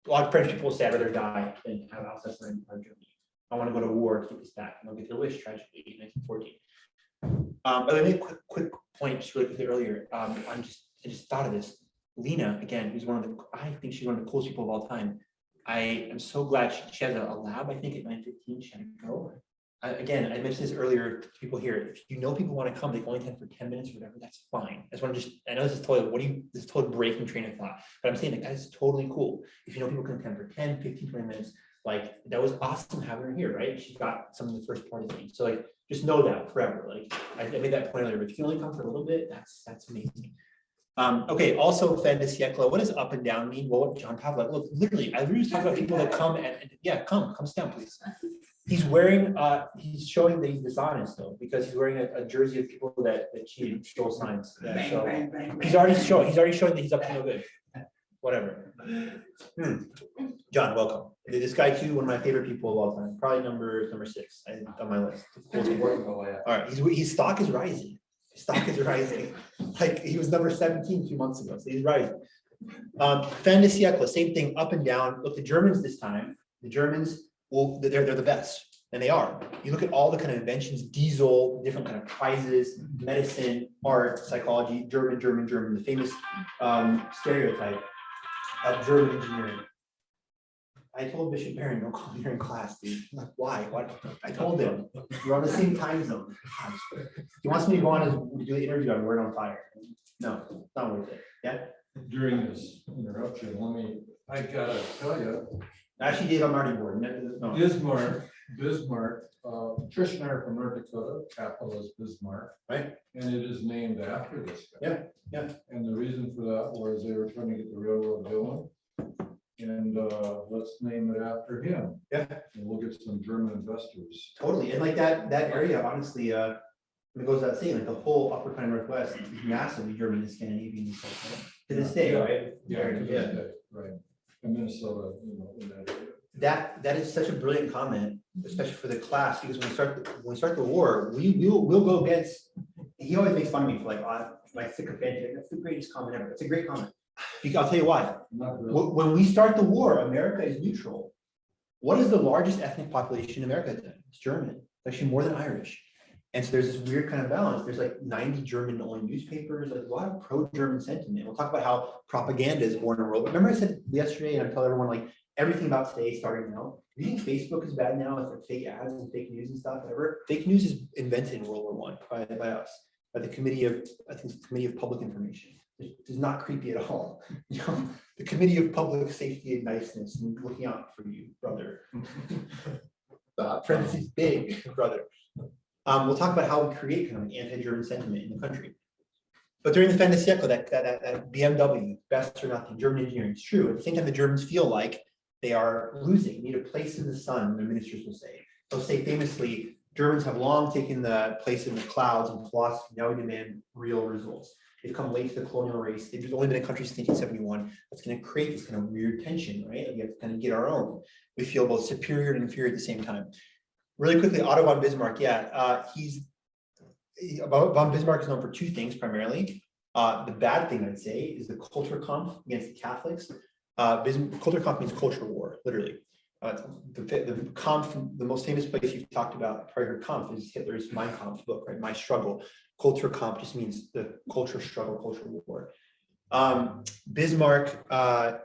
a lot of French people will say, I'd rather die than have Alsace-Lorraine part of Germany. I want to go to war to keep this back, and they'll get their wish tragically in 1914. But let me make a quick point just really quickly earlier. I just thought of this. Lena, again, who's I think she's one of the coolest people of all time. I am so glad she has a lab, I think at 9:15, she had to go. Again, I mentioned this earlier to people here. If you know people want to come, they only attend for 10 minutes or whatever, that's fine. I just want to I know this is totally, this is totally breaking train of thought, but I'm saying that is totally cool. If you know people can attend for 10, 15, 20 minutes, like, that was awesome having her here, right? She got some of the first part of the thing. So, like, just know that forever. Like, I made that point earlier, but if you can only come for a little bit, that's amazing. Okay, also fin de siècle. What does up and down mean? Well, what John talked about, look, literally, I was talking about people that come and yeah, come sit down, please. He's wearing, he's showing that he's dishonest though, because he's wearing a jersey of people that cheated, stole signs. Yeah, so he's already showing that he's up to no good. Whatever. John, welcome. This guy too, one of my favorite people of all time. Probably number 6 on my list. All right, his stock is rising. His stock is rising. Like, he was number 17 2 months ago, so he's rising. Fin de siècle, same thing, up and down. Look, the Germans this time. The Germans, well, they're the best, and they are. You look at all the kind of inventions, diesel, different kind of prizes, medicine, art, psychology, German. The famous stereotype of German engineering. I told Bishop Barron, don't call me here in class, dude. I'm like, why? What? I told him we're on the same time zone. He wants me to go on and do the interview on Word on Fire. No, it's not worth it. Yeah. During this interruption, I gotta tell you. Actually, Dave, I'm already bored. No. Bismarck, Trish and I are from North Dakota, capital is Bismarck. Right. And it is named after this guy. Yeah. And the reason for that was they were trying to get the railroad going. And let's name it after him. Yeah. And we'll get some German investors. Totally. And like that area, honestly, it goes without saying, like the whole upper kind of Northwest is massively German and Scandinavian to this day, right? Yeah. Right. And Minnesota, in that area. That is such a brilliant comment, especially for the class, because when we start the war, we'll go against. He always makes fun of me for like sycophantic. That's the greatest comment ever. It's a great comment. Because I'll tell you why. Really. When we start the war, America is neutral. What is the largest ethnic population in America then? It's German. It's actually more than Irish. And so there's this weird kind of balance. There's like 90 German only newspapers, like a lot of pro-German sentiment. We'll talk about how propaganda is born in the world. Remember I said yesterday, and I tell everyone like everything about today starting now. Do you think Facebook is bad now? It's like fake ads and fake news and stuff, whatever. Fake news is invented in World War I by us, by the Committee of, I think it's the Committee of Public Information. It's not creepy at all. You know, the Committee of Public Safety and Niceness and looking out for you, brother. Parentheses big, brother. We'll talk about how we create kind of an anti-German sentiment in the country. But during the fin de siècle, that BMW, best or nothing, German engineering is true. At the same time, the Germans feel like they are losing, need a place in the sun, the ministers will say. They'll say famously, Germans have long taken the place in the clouds and philosophy, now we demand real results. They've come late to the colonial race. They've only been a country since 1871. That's going to create this kind of weird tension, right? Like we have to kind of get our own. We feel both superior and inferior at the same time. Really quickly, Otto von Bismarck, von Bismarck is known for two things primarily. The bad thing I'd say is the Kulturkampf against the Catholics. Kulturkampf means culture war, literally. The Kampf, the most famous place you've talked about, probably heard Kampf, is Hitler's Mein Kampf book, right? My Struggle. Kulturkampf just means the culture struggle, culture war. Bismarck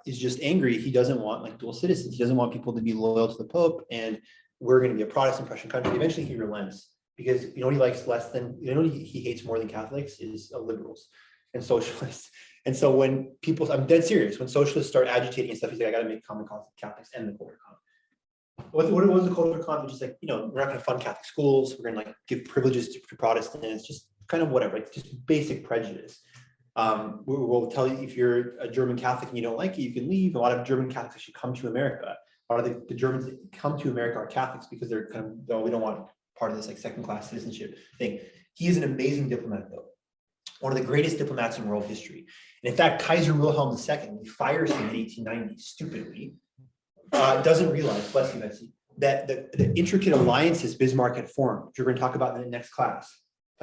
is just angry. He doesn't want like dual citizens. He doesn't want people to be loyal to the Pope, and we're going to be a Protestant Prussian country. Eventually, he relents because you know what he likes less than, you know what he hates more than Catholics is liberals and socialists. And so when people, I'm dead serious, when socialists start agitating and stuff, he's like, I got to make common cause with Catholics and the Kulturkampf. What was the Kulturkampf? Which is like, you know, we're not going to fund Catholic schools. We're going to like give privileges to Protestants, just kind of whatever, like just basic prejudice. We'll tell you if you're a German Catholic and you don't like it, you can leave. A lot of German Catholics actually come to America. A lot of the Germans that come to America are Catholics because they're kind of, no, we don't want part of this like second-class citizenship thing. He is an amazing diplomat, though. One of the greatest diplomats in world history. And in fact, Kaiser Wilhelm II, when he fires him in 1890, stupidly, doesn't realize, bless you, Betsy, that the intricate alliances Bismarck had formed, which we're going to talk about in the next class.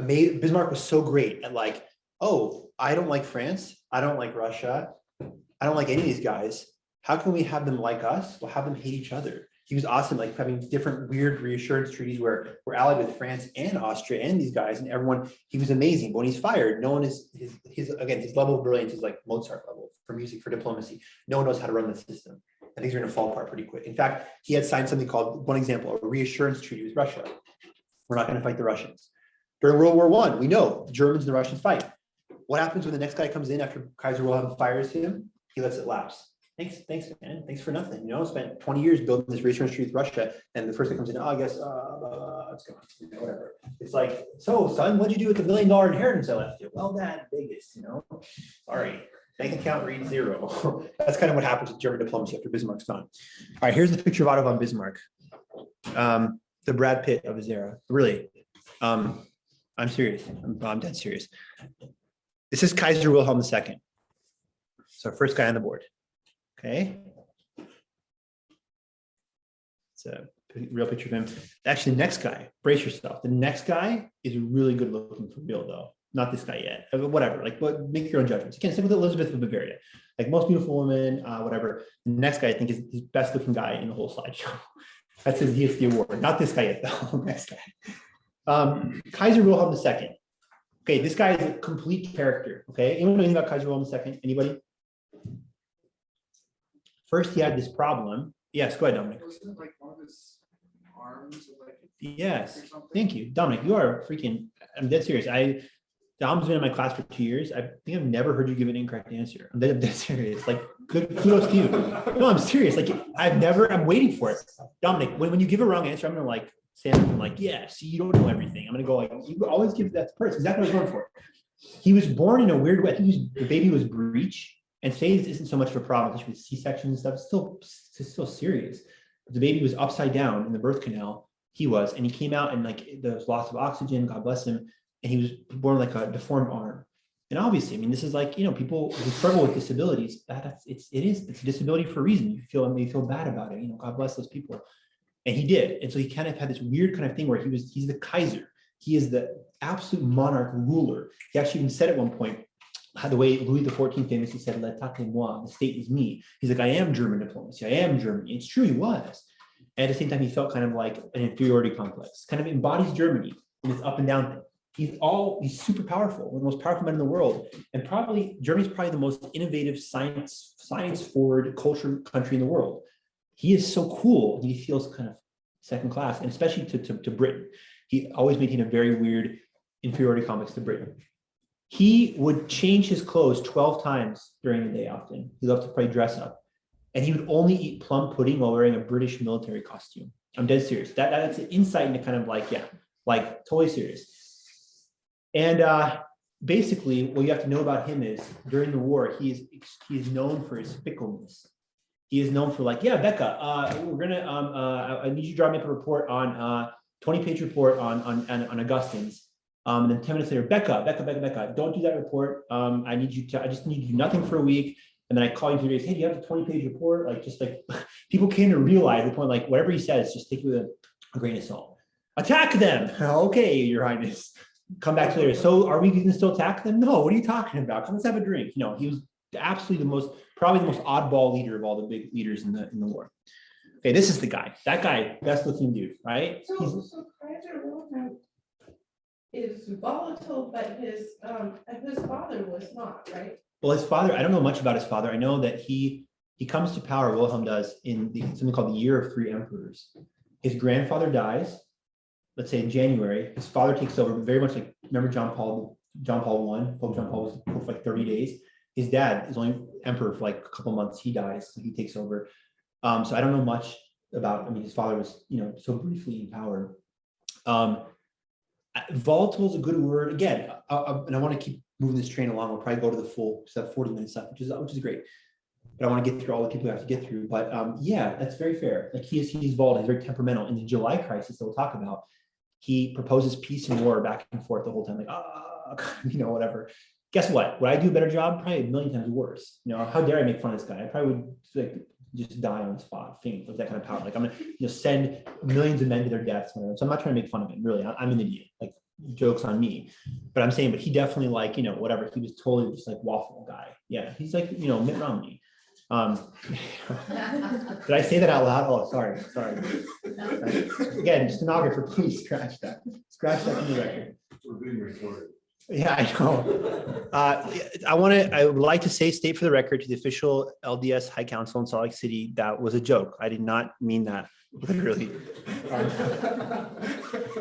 Bismarck was so great at like, oh, I don't like France. I don't like Russia. I don't like any of these guys. How can we have them like us? We'll have them hate each other. He was awesome, like having different weird reassurance treaties where we're allied with France and Austria and these guys and everyone. He was amazing. But when he's fired, no one is his level of brilliance is like Mozart level for music, for diplomacy. No one knows how to run the system. And things are going to fall apart pretty quick. In fact, he had signed something called, one example, a reassurance treaty with Russia. We're not going to fight the Russians. During World War I, we know the Germans and the Russians fight. What happens when the next guy comes in after Kaiser Wilhelm fires him? He lets it lapse. Thanks, man. Thanks for nothing. You know, spent 20 years building this reassurance treaty with Russia, and the first guy comes in, oh, I guess, let's go, whatever. It's like, so, son, what'd you do with the $1 million inheritance I left you? Well, Dad, Vegas, you know. Sorry, bank account reads 0. That's kind of what happens with German diplomacy after Bismarck's gone. All right, here's the picture of Otto von Bismarck, the Brad Pitt of his era. Really, I'm serious. I'm dead serious. This is Kaiser Wilhelm II. So first guy on the board. Okay. It's a real picture of him. Actually, next guy, brace yourself. The next guy is really good looking for real, though. Not this guy yet. Whatever. Like, but make your own judgments. You can't stick with Elizabeth of Bavaria. Like most beautiful women, whatever. The next guy, I think, is the best looking guy in the whole slideshow. That says he gets the award. Not this guy yet, though. Next guy. Kaiser Wilhelm II. Okay, this guy is a complete character. Okay, anyone know anything about Kaiser Wilhelm II? Anybody? First, he had this problem. Yes, go ahead, Dominic. Wasn't it like one of his arms? Like yes, thank you, Dominic. You are freaking. I'm dead serious. Dom's been in my class for 2 years. I think I've never heard you give an incorrect answer. I'm dead serious. Like, good kudos to you. No, I'm serious. Like, I'm waiting for it. Dominic, when you give a wrong answer, I'm gonna like say something like, yeah, see, you don't know everything. I'm gonna go like, you always give that to person. Exactly what I was going for. He was born in a weird way. I think the baby was breech. And phase isn't so much of a problem, especially with C-sections and stuff. It's still serious. But the baby was upside down in the birth canal. He was, and he came out and like there was loss of oxygen. God bless him. And he was born like a deformed arm. And obviously, I mean, this is like, you know, people who struggle with disabilities. It's a disability for a reason. You feel bad about it. You know, God bless those people. And he did. And so he kind of had this weird kind of thing where he's the Kaiser. He is the absolute monarch ruler. He actually even said at one point, the way Louis XIV famously said, "L'état est moi," the state is me. He's like, I am German diplomacy. I am Germany. It's true, he was. And at the same time, he felt kind of like an inferiority complex, kind of embodies Germany. in this up and down thing. He's super powerful, one of the most powerful men in the world, and Germany's probably the most innovative science forward culture country in the world. He is so cool. He feels kind of second class, and especially to Britain. He always maintained a very weird inferiority complex to Britain. He would change his clothes 12 times during the day often. He loved to probably dress up. And he would only eat plum pudding while wearing a British military costume. I'm dead serious. That's an insight into kind of like totally serious. And basically, what you have to know about him is during the war, he is known for his fickleness. He is known for like, yeah, Becca, we're gonna I need you to draw me up a report on 20-page report on Augustine's. And then 10 minutes later, Becca, don't do that report. I just need you to do nothing for a week. And then I call you 2 days, hey, do you have a 20-page report? Like, just like people came to realize the point, like whatever he says, just take it with a grain of salt. Attack them. Okay, Your Highness. Come back later. So are we going to still attack them? No, what are you talking about? Come, let's have a drink. You know, he was absolutely probably the most oddball leader of all the big leaders in the war. Okay, this is the guy. That guy, best looking dude, right? So Kaiser Wilhelm is volatile, but his father was not, right? Well, his father, I don't know much about his father. I know that he comes to power, Wilhelm does, in something called the Year of Three Emperors. His grandfather dies, let's say in January. His father takes over, very much like, remember Pope John Paul I, Pope John Paul was Pope for like 30 days. His dad is only emperor for like a couple months. He dies, so he takes over. So I don't know much about, I mean, his father was, so briefly in power. Volatile is a good word. Again, and I want to keep moving this train along. We'll probably go to the full 40 minutes left, which is great. But I want to get through all the people we have to get through. But yeah, that's very fair. Like he's volatile, he's very temperamental. In the July crisis that we'll talk about, he proposes peace and war back and forth the whole time, like, whatever. Guess what? Would I do a better job? Probably a million times worse. How dare I make fun of this guy? I probably would like just die on the spot, faint with that kind of power. Like I'm gonna send millions of men to their deaths. So I'm not trying to make fun of him. Really, I'm an idiot. Like jokes on me. But I'm saying, but he definitely like, whatever. He was totally just like waffle guy. Yeah, he's like, Mitt Romney. Did I say that out loud? Oh, sorry. Again, stenographer, please scratch that. Scratch that from the record. We're being recorded. Yeah, I know. I would like to state for the record to the official LDS High Council in Salt Lake City, that was a joke. I did not mean that literally.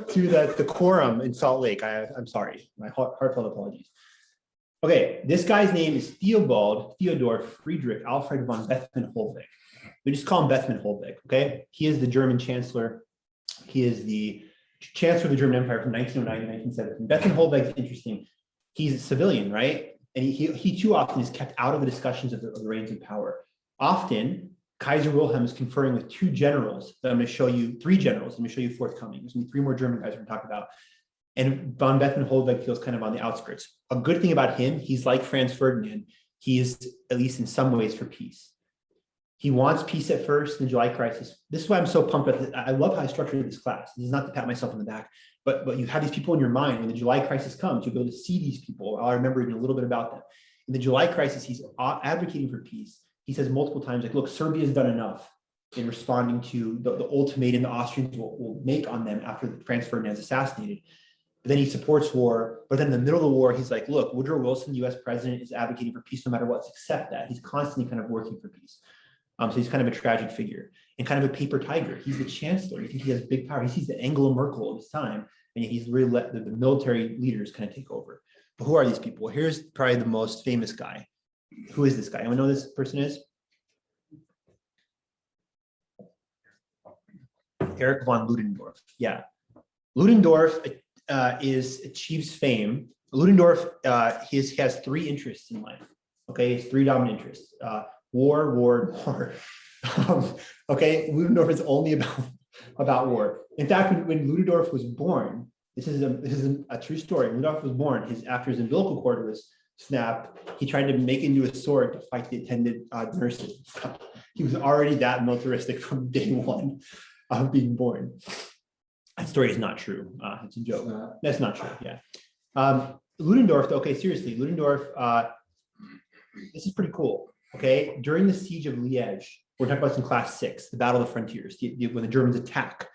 To the quorum in Salt Lake, I'm sorry. My heartfelt apologies. Okay, this guy's name is Theodor Friedrich Alfred von Bethmann-Hollweg. We just call him Bethmann-Hollweg, okay? He is the German chancellor. He is the chancellor of the German Empire from 1909 to 1917. Bethmann-Hollweg is interesting. He's a civilian, right? And he too often is kept out of the discussions of the reigns of power. Often, Kaiser Wilhelm is conferring with two generals that I'm going to show you, three generals. I'm going to show you forthcoming. There's going to be three more German guys we're going to talk about. And von Bethmann-Hollweg feels kind of on the outskirts. A good thing about him, he's like Franz Ferdinand. He is, at least in some ways, for peace. He wants peace at first in the July crisis. This is why I'm so pumped up. I love how I structured this class. This is not to pat myself on the back, but you have these people in your mind. When the July crisis comes, you'll be able to see these people. I'll remember even a little bit about them. In the July crisis, he's advocating for peace. He says multiple times, like, look, Serbia's done enough in responding to the ultimatum the Austrians will make on them after Franz Ferdinand's assassinated. But then he supports war. But then in the middle of the war, he's like, look, Woodrow Wilson, US president, is advocating for peace no matter what. Accept that. He's constantly kind of working for peace. So he's kind of a tragic figure and kind of a paper tiger. He's the chancellor. You think he has big power. He sees the Angela Merkel of his time, and he's really let the military leaders kind of take over. But who are these people? Here's probably the most famous guy. Who is this guy? Anyone know who this person is? Erich von Ludendorff. Yeah. Ludendorff achieves fame. Ludendorff has three interests in life. Okay, his three dominant interests. War. Okay, Ludendorff is only about war. In fact, when Ludendorff was born, this is a true story. Ludendorff was born. After his umbilical cord was snapped, he tried to make it into a sword to fight the attendant nurses. He was already that militaristic from day one of being born. That story is not true. It's a joke. That's not true. Yeah. Ludendorff. Okay, seriously, Ludendorff. This is pretty cool. Okay, during the siege of Liège, we're talking about this in class 6, the Battle of the Frontiers, when the Germans attack.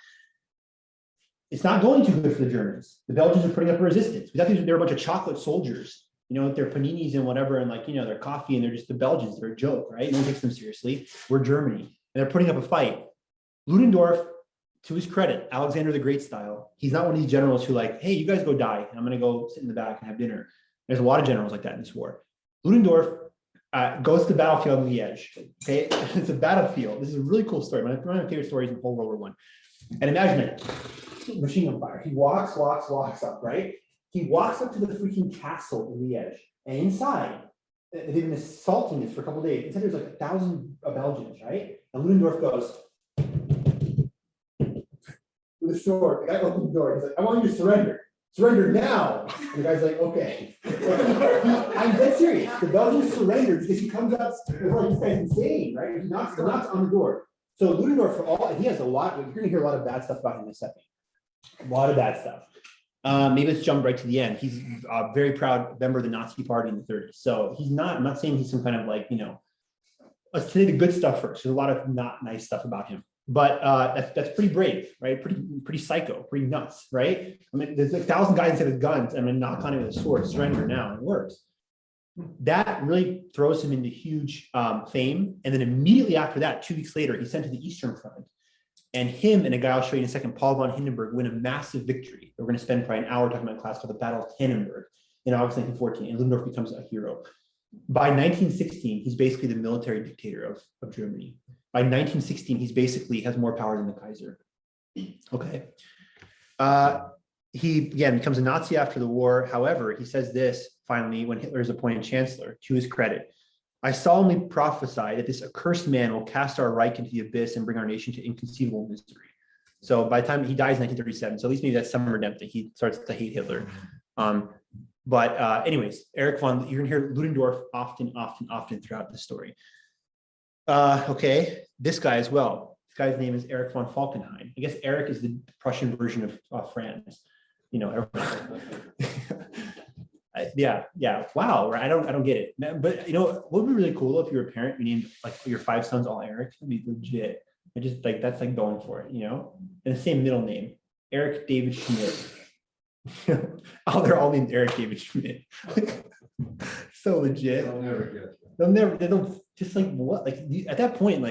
It's not going too good for the Germans. The Belgians are putting up a resistance. We thought they were a bunch of chocolate soldiers, with their paninis and whatever, and their coffee, and they're just the Belgians. They're a joke, right? No one takes them seriously. We're Germany, and they're putting up a fight. Ludendorff, to his credit, Alexander the Great style, he's not one of these generals who hey, you guys go die, and I'm going to go sit in the back and have dinner. There's a lot of generals like that in this war. Ludendorff goes to the battlefield of Liège. Okay, it's a battlefield. This is a really cool story. One of my favorite stories in the whole World War I. And imagine it, machine gun fire. He walks up, right? He walks up to the freaking castle in Liège, and inside, they've been assaulting this for a couple of days. Inside there's 1,000 Belgians, right? And Ludendorff goes with a sword. The guy opens the door. He's like, "I want you to surrender. Surrender now." And the guy's like, "Okay." I'm dead serious. The Belgians surrendered because he comes up, this guy's insane, right? He knocks on the door. So Ludendorff, he has a lot, you're gonna hear a lot of bad stuff about him in a second. A lot of bad stuff. Maybe let's jump right to the end. He's a very proud member of the Nazi party in the 30s. So I'm not saying he's some kind of let's say the good stuff first. There's a lot of not nice stuff about him. But that's pretty brave, right? Pretty psycho, pretty nuts, right? I mean, there's 1,000 guys instead of guns. I'm gonna knock on him with a sword, surrender now, and it works. That really throws him into huge fame. And then immediately after that, 2 weeks later, he's sent to the Eastern Front. And him and a guy I'll show you in a second, Paul von Hindenburg, win a massive victory. We're going to spend probably an hour talking about a class called the Battle of Tannenberg in August 1914, and Ludendorff becomes a hero. By 1916, he's basically the military dictator of Germany. By 1916, he's basically has more power than the Kaiser. Okay. He, again, becomes a Nazi after the war. However, he says this finally when Hitler is appointed chancellor, to his credit. "I solemnly prophesy that this accursed man will cast our Reich into the abyss and bring our nation to inconceivable misery." So by the time he dies in 1937, so at least maybe that's some redemption. He starts to hate Hitler. Anyways, you're gonna hear Ludendorff often throughout the story. Okay, this guy as well. This guy's name is Erich von Falkenhayn. I guess Erich is the Prussian version of Franz. Yeah. Wow. Right. I don't get it. But what would be really cool if you're a parent, you named your 5 sons all Eric. That'd be legit. I just that's going for it, and the same middle name, Eric David Schmidt. Oh, they're all named Eric David Schmidt. So legit. They don't just what? At that point,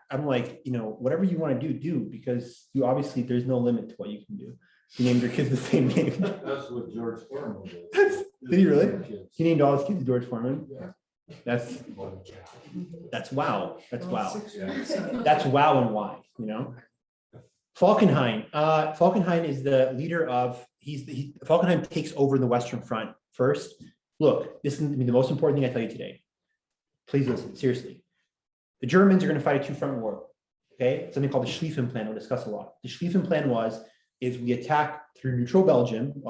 I'm whatever you want to do, because you obviously there's no limit to what you can do. You named your kids the same name. That's what George Foreman did. Did he really? He named all his kids George Foreman. Yeah. That's wow. That's wow. That's wow and why, Falkenhayn. Falkenhayn is the leader of, Falkenhayn takes over the Western Front first. Look, this is going to be the most important thing I tell you today. Please listen, seriously. The Germans are going to fight a 2-front war. Okay, something called the Schlieffen Plan. We'll discuss a lot. The Schlieffen Plan is we attack through neutral Belgium,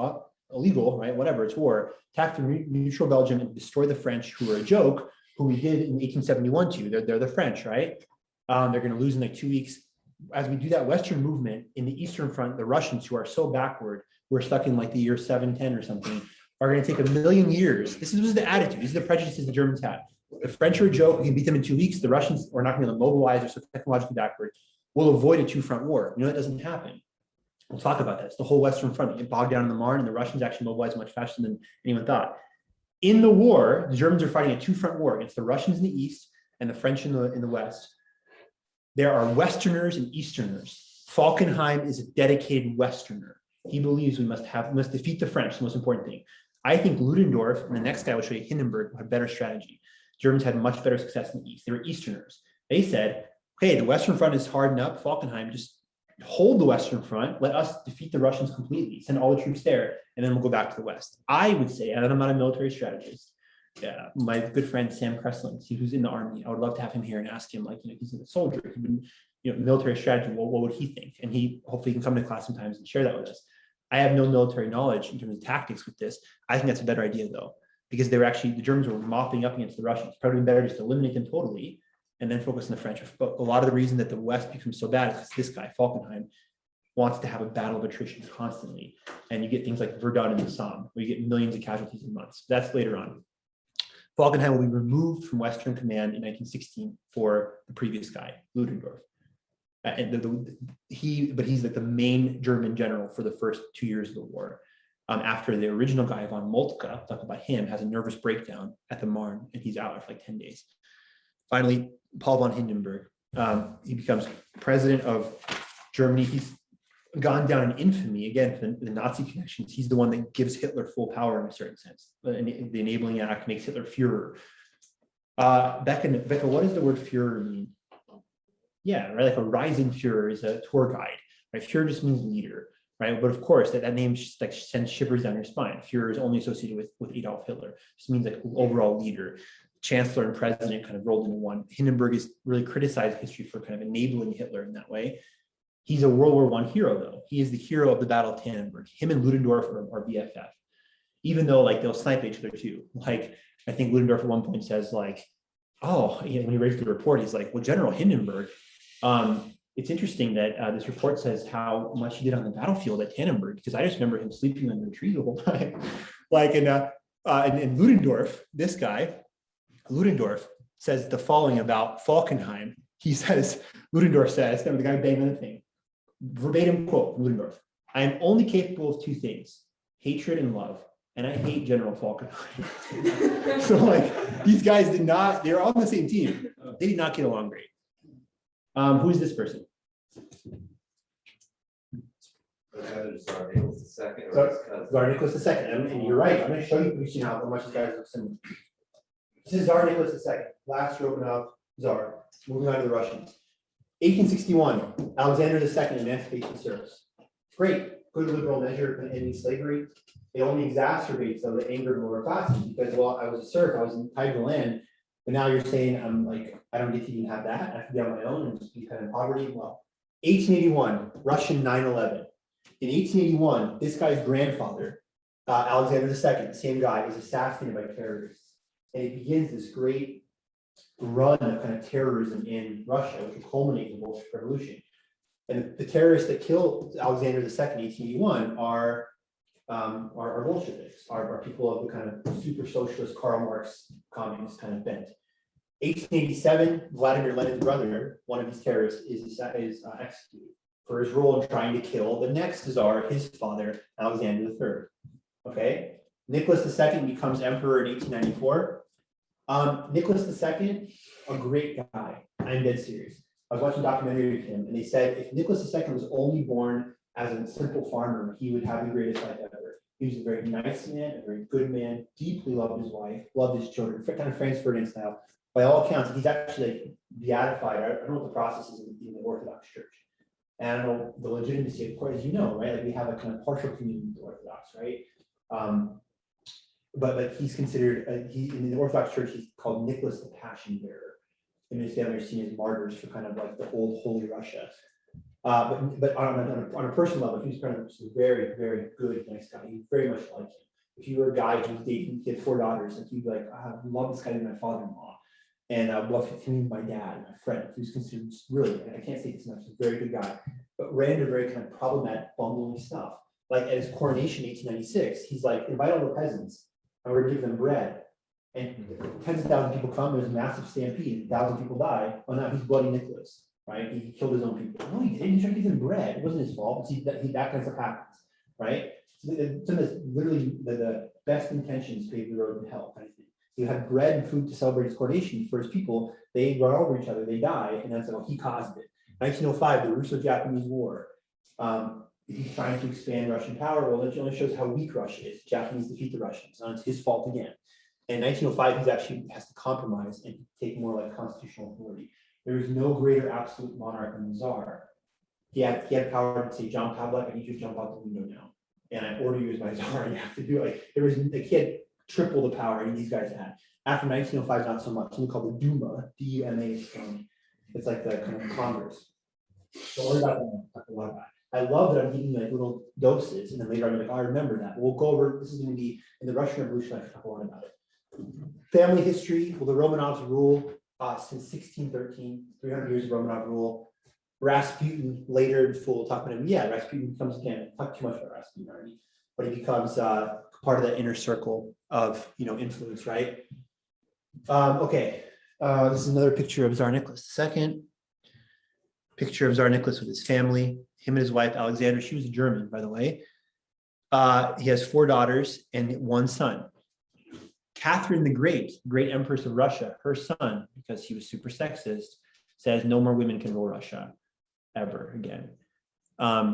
illegal, right? Whatever, it's war. Attack through neutral Belgium and destroy the French, who were a joke, who we did in 1871 too. They're the French, right? They're going to lose in 2 weeks. As we do that Western movement in the Eastern Front, the Russians, who are so backward, we're stuck in the year 710 or something, are going to take 1,000,000 years. This is the attitude. These are the prejudices the Germans had. The French are a joke. We can beat them in 2 weeks. The Russians are not going to mobilize. They're so technologically backward. We'll avoid a 2-front war. That doesn't happen. We'll talk about that. It's the whole Western Front. You get bogged down in the Marne, and the Russians actually mobilize much faster than anyone thought. In the war, the Germans are fighting a 2-front war against the Russians in the east and the French in the west. There are Westerners and Easterners. Falkenhayn is a dedicated Westerner. He believes we must defeat the French, the most important thing. I think Ludendorff and the next guy will show you, Hindenburg, had a better strategy. Germans had much better success in the east. They were Easterners. They said, okay, the Western Front is hardened up. Falkenhayn, just hold the Western Front, let us defeat the Russians completely, send all the troops there, and then we'll go back to the West. I would say, and I'm not a military strategist, my good friend Sam Kreslin, who's in the army, I would love to have him here and ask him, he's a soldier, he's been, military strategy, what would he think? And he hopefully can come to class sometimes and share that with us. I have no military knowledge in terms of tactics with this. I think that's a better idea though, because the Germans were mopping up against the Russians. Probably better just to eliminate them totally and then focus on the French. But a lot of the reason that the West becomes so bad is because this guy, Falkenhayn, wants to have a battle of attrition constantly. And you get things like Verdun and the Somme, where you get millions of casualties in months. That's later on. Falkenhayn will be removed from Western Command in 1916 for the previous guy, Ludendorff. And but he's like the main German general for the first 2 years of the war. After the original guy, von Moltke, talk about him, has a nervous breakdown at the Marne, and he's out for like 10 days. Finally, Paul von Hindenburg, he becomes president of Germany. He's gone down in infamy, again, for the Nazi connections. He's the one that gives Hitler full power in a certain sense. The Enabling Act makes Hitler Führer. Becca, what does the word Führer mean? Yeah, right, like a rising Führer is a tour guide, right? Führer just means leader, right? But of course, that name just like sends shivers down your spine. Führer is only associated with Adolf Hitler. This means like overall leader. Chancellor and president kind of rolled into one. Hindenburg is really criticized history for kind of enabling Hitler in that way. He's a World War I hero, though. He is the hero of the Battle of Tannenberg. Him and Ludendorff are BFF, even though like they'll snipe each other too. Like I think Ludendorff at one point says like, oh, when he reads the report, he's like, well, General Hindenburg. It's interesting that this report says how much he did on the battlefield at Tannenberg, because I just remember him sleeping under a tree the whole time. Like in Ludendorff, this guy, Ludendorff says the following about Falkenhayn. He says, Ludendorff says, the guy banging the thing, verbatim quote from Ludendorff, I am only capable of two things, hatred and love. And I hate General Falkenhayn. So like these guys they're all on the same team. They did not get along great. Who's this person? Tsar Nicholas II. Tsar Nicholas II. And you're right. I'm going to show you how much these guys look similar. This is Tsar Nicholas II, last Romanov Tsar. Moving on to the Russians. 1861, Alexander II, Emancipation Service. Great, good liberal measure of ending slavery. It only exacerbates the anger of the lower classes because, well, I was a serf, I was entitled to land, but now you're saying I'm like, I don't get to even have that. I have to be on my own and just be kind of in poverty. Well, 1881, Russian 9/11. In 1881, this guy's grandfather, Alexander II, the same guy, is assassinated by terrorists. And it begins this great run of kind of terrorism in Russia, which will culminate in the Bolshevik Revolution. And the terrorists that killed Alexander II in 1881 are Bolsheviks, are people of the kind of super socialist Karl Marx communist kind of bent. 1887, Vladimir Lenin's brother, one of these terrorists, is executed for his role in trying to kill the next Tsar, his father, Alexander III. Okay, Nicholas II becomes emperor in 1894. Nicholas II, a great guy. I'm dead serious. I was watching a documentary of him, and they said if Nicholas II was only born as a simple farmer, he would have the greatest life ever. He was a very nice man, a very good man, deeply loved his wife, loved his children, kind of Franz Ferdinand style. By all accounts, he's actually like beatified. I don't know what the process is in the Orthodox Church. And I don't know the legitimacy, of course, as you know, right? Like we have a kind of partial communion with the Orthodox, right? But he's considered, in the Orthodox Church, he's called Nicholas the Passion Bearer. And his family are seen as martyrs for kind of like the old Holy Russia. But on a personal level, he was kind of just a very, very good, nice guy. He very much like him. If you were a guy who was dating, he had 4 daughters, and he'd be like, I love this guy to be my father-in-law. And I love him to be my dad, my friend. He was considered really, I can't say this enough, he's a very good guy, but ran into very kind of problematic, bumbling stuff. Like at his coronation in 1896, he's like, invite all the peasants, and we're gonna give them bread. And tens of thousands of people come, there's a massive stampede, 1,000 people die. Oh, now he's Bloody Nicholas, right? He killed his own people. No, he didn't. He tried to give them bread. It wasn't his fault. That kind of stuff happens, right? So some of this, literally the best intentions paved the road to hell kind of thing. You have bread and food to celebrate his coronation for his people. They run over each other, they die, and that's like, oh, he caused it. 1905, the Russo-Japanese War. He's trying to expand Russian power. Well, it only shows how weak Russia is. The Japanese defeat the Russians, and it's his fault again. And in 1905, he actually has to compromise and take more like constitutional authority. There is no greater absolute monarch than the Tsar. He had power to say, John Pavlik, I need you to jump out the window now. And I order you as my Tsar, you have to do it. Like, there was like, he had triple the power these guys had. After 1905, not so much. Something called the Duma, D-U-M-A. It's like the kind of Congress. Don't worry about that. Talk a lot about it. I love that I'm giving you like little doses, and then later I'm like, oh, I remember that. We'll go over. This is going to be in the Russian Revolution. I should talk a lot about it. Family history. Well, the Romanovs rule since 1613. 300 years of Romanov rule. Rasputin later in full talking to him. Yeah, Rasputin becomes again. Talk too much about Rasputin already, but he becomes part of the inner circle of influence, right? Okay, this is another picture of Tsar Nicholas II. picture of Tsar Nicholas with his family, him and his wife, Alexandra. She was a German, by the way. He has 4 daughters and 1 son. Catherine the great empress of Russia, her son, because he was super sexist, says no more women can rule Russia ever again,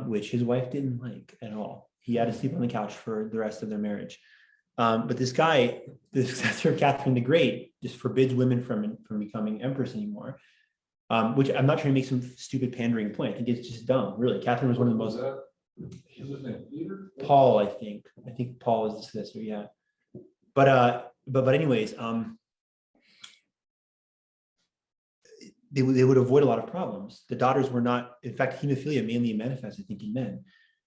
which his wife didn't like at all. He had to sleep on the couch for the rest of their marriage. But this guy, the successor of Catherine the Great, just forbids women from becoming empress anymore, which I'm not trying to make some stupid pandering point. I think it's just dumb, really. Catherine was one of the most... Is his name Peter? Paul, I think. I think Paul is the successor, yeah. But anyways, they would avoid a lot of problems. The daughters were not, in fact, hemophilia mainly manifests, I think, in men.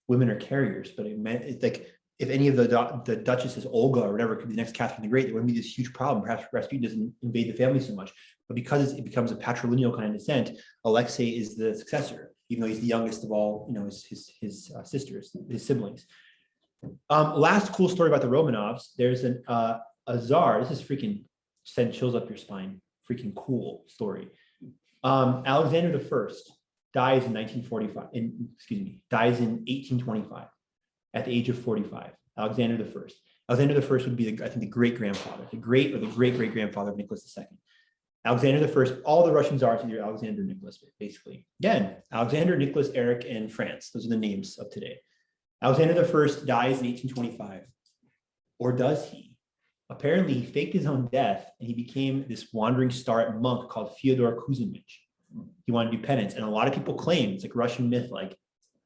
Women are carriers, but it's like if any of the duchesses, Olga or whatever, could be the next Catherine the Great, there wouldn't be this huge problem. Perhaps Rasputin doesn't invade the family so much, but because it becomes a patrilineal kind of descent, Alexei is the successor, even though he's the youngest of all, his sisters, his siblings. Last cool story about the Romanovs. There's a czar. This is freaking send chills up your spine. Freaking cool story. Alexander the First dies in 1945. Dies in 1825 at the age of 45. Alexander the First. Alexander the First would be, I think, the great grandfather, the great great grandfather of Nicholas II. Alexander the First. All the Russian czars are Alexander Nicholas, basically. Again, Alexander, Nicholas, Eric, and France. Those are the names of today. Alexander the First dies in 1825, or does he? Apparently, he faked his own death and he became this wandering star monk called Fyodor Kuzmich. He wanted to do penance, and a lot of people claim it's like Russian myth, like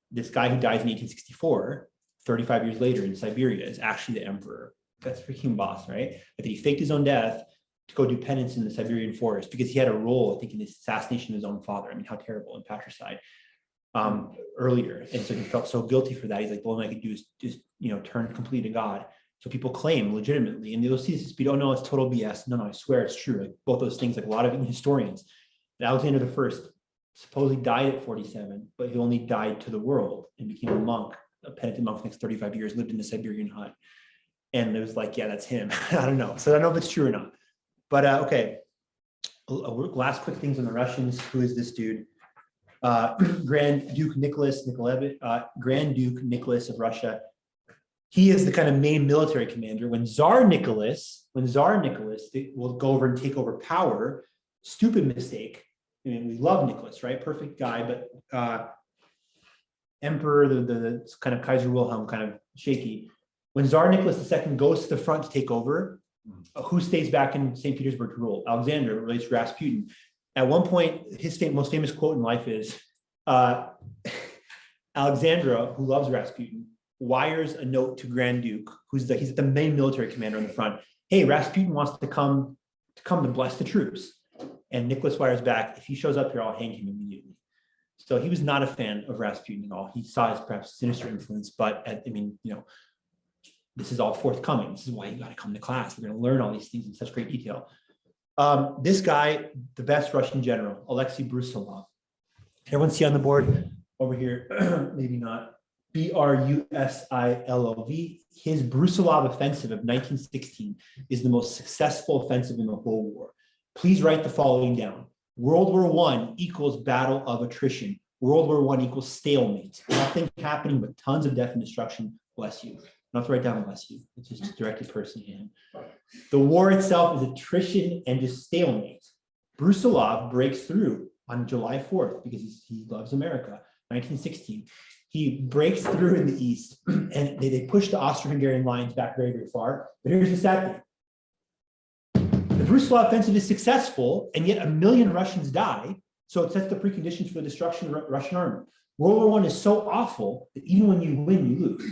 this guy who dies in 1864, 35 years later in Siberia, is actually the emperor. That's freaking boss, right? But he faked his own death to go do penance in the Siberian forest because he had a role, I think, in the assassination of his own father. I mean, how terrible, and patricide. Earlier, and so he felt so guilty for that. He's like, the only thing I could do is just turn completely to God. So people claim legitimately, and they'll see this speed. Oh no, it's total BS. No, I swear it's true. Like both those things, like a lot of historians. That Alexander the First supposedly died at 47, but he only died to the world and became a monk, a penitent monk for the next 35 years, lived in the Siberian hut. And it was like, yeah, that's him. I don't know. So I don't know if it's true or not. But okay, last quick things on the Russians. Who is this dude? Grand Duke Nicholas Grand Duke Nicholas of Russia. He is the kind of main military commander. When Tsar Nicholas will go over and take over power, stupid mistake. I mean, we love Nicholas, right? Perfect guy, but Emperor, the kind of Kaiser Wilhelm, kind of shaky. When Tsar Nicholas II goes to the front to take over, who stays back in St. Petersburg to rule? Alexander relates to Rasputin. At one point, his most famous quote in life is, Alexandra, who loves Rasputin, wires a note to Grand Duke, he's the main military commander on the front. Hey, Rasputin wants to come to bless the troops. And Nicholas wires back, if he shows up here, I'll hang him immediately. So he was not a fan of Rasputin at all. He saw his perhaps sinister influence, but this is all forthcoming. This is why you got to come to class. We're going to learn all these things in such great detail. This guy, the best Russian general, Alexei Brusilov. Everyone see on the board over here? Maybe not. Brusilov. His Brusilov offensive of 1916 is the most successful offensive in the whole war. Please write the following down. World War I equals battle of attrition. World War I equals stalemate. Nothing happening but tons of death and destruction. Bless you. Not to write down bless you. It's just directed personally to him. The war itself is attrition and just stalemate. Brusilov breaks through on July 4th because he loves America, 1916. He breaks through in the east and they push the Austro-Hungarian lines back very, very far. But here's the sad thing. The Brusilov offensive is successful, and yet 1 million Russians die. So it sets the preconditions for the destruction of the Russian army. World War I is so awful that even when you win, you lose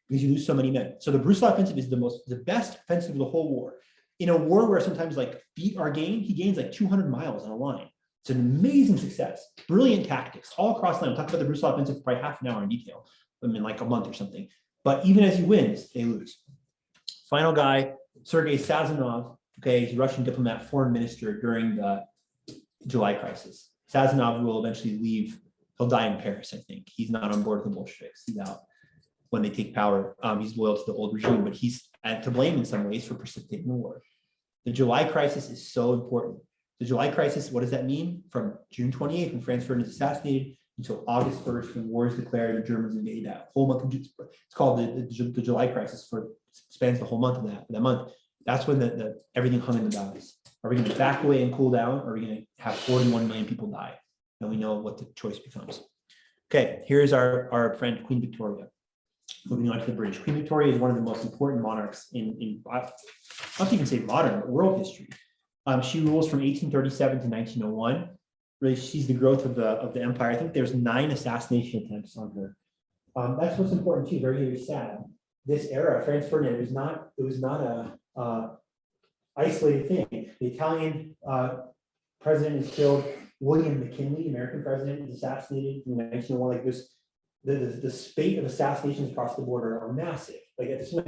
because you lose so many men. So the Brusilov offensive is the best offensive of the whole war. In a war where sometimes like feet are gained, he gains like 200 miles on a line. It's an amazing success, brilliant tactics all across the line. We'll talk about the Brusilov offensive for probably half an hour in detail, in like a month or something. But even as he wins, they lose. Final guy, Sergei Sazonov. Okay, he's a Russian diplomat, foreign minister during the July crisis. Sazonov will eventually leave. He'll die in Paris, I think. He's not on board with the Bolsheviks. He's out when they take power. He's loyal to the old regime, but he's to blame in some ways for precipitating the war. The July crisis is so important. The July crisis, what does that mean? From June 28th, when Franz Ferdinand is assassinated, until August 1st, when war is declared and Germans invade that whole month. It's called the July crisis, spans the whole month of that month. That's when the everything hung in the balance. Are we going to back away and cool down, or are we going to have 41 million people die? And we know what the choice becomes. Okay, here's our friend Queen Victoria. Moving on to the British. Queen Victoria is one of the most important monarchs in not even say modern, but world history. She rules from 1837 to 1901. Really, she's the growth of the empire. I think there's 9 assassination attempts on her. That's what's important too. Very, very sad. This era, Franz Ferdinand, it was not a isolated thing. The Italian president is killed. William McKinley, American president, is assassinated in 1901. Like this, the spate of assassinations across the border are massive. Like at this point,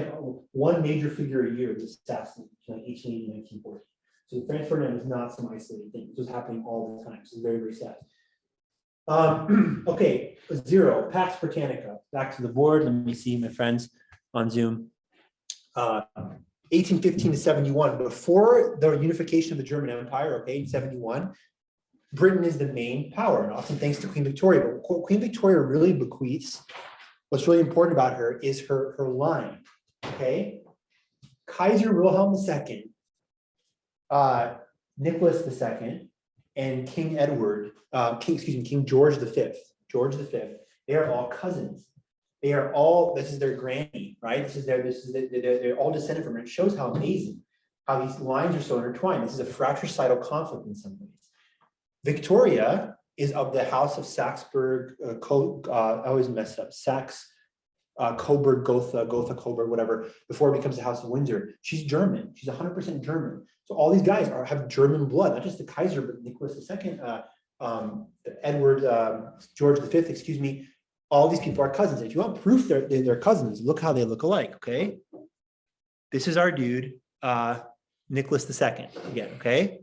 one major figure a year is assassinated, like 1880, 1940. So Franz Ferdinand is not some isolated thing. This was happening all the time. So it's very, very sad. Okay, 0, Pax Britannica. Back to the board. Let me see my friends on Zoom. 1815 to 71. Before the unification of the German Empire, okay, in 71, Britain is the main power, and often thanks to Queen Victoria. But what Queen Victoria really bequeaths, what's really important about her is her line. Okay, Kaiser Wilhelm II, Nicholas II, and King Edward, King George V. They are all cousins. They are all, this is their granny, right? They're all descended from her. It shows how amazing, how these lines are so intertwined. This is a fratricidal conflict in some ways. Victoria is of the House of Saxburg, I always mess up, Coburg, Gotha, Coburg, whatever, before it becomes the House of Windsor. She's German. She's 100% German. So all these guys have German blood, not just the Kaiser, but Nicholas II, Edward, George V, excuse me. All these people are cousins. If you want proof they're cousins, look how they look alike, okay? This is our dude, Nicholas II, again, okay?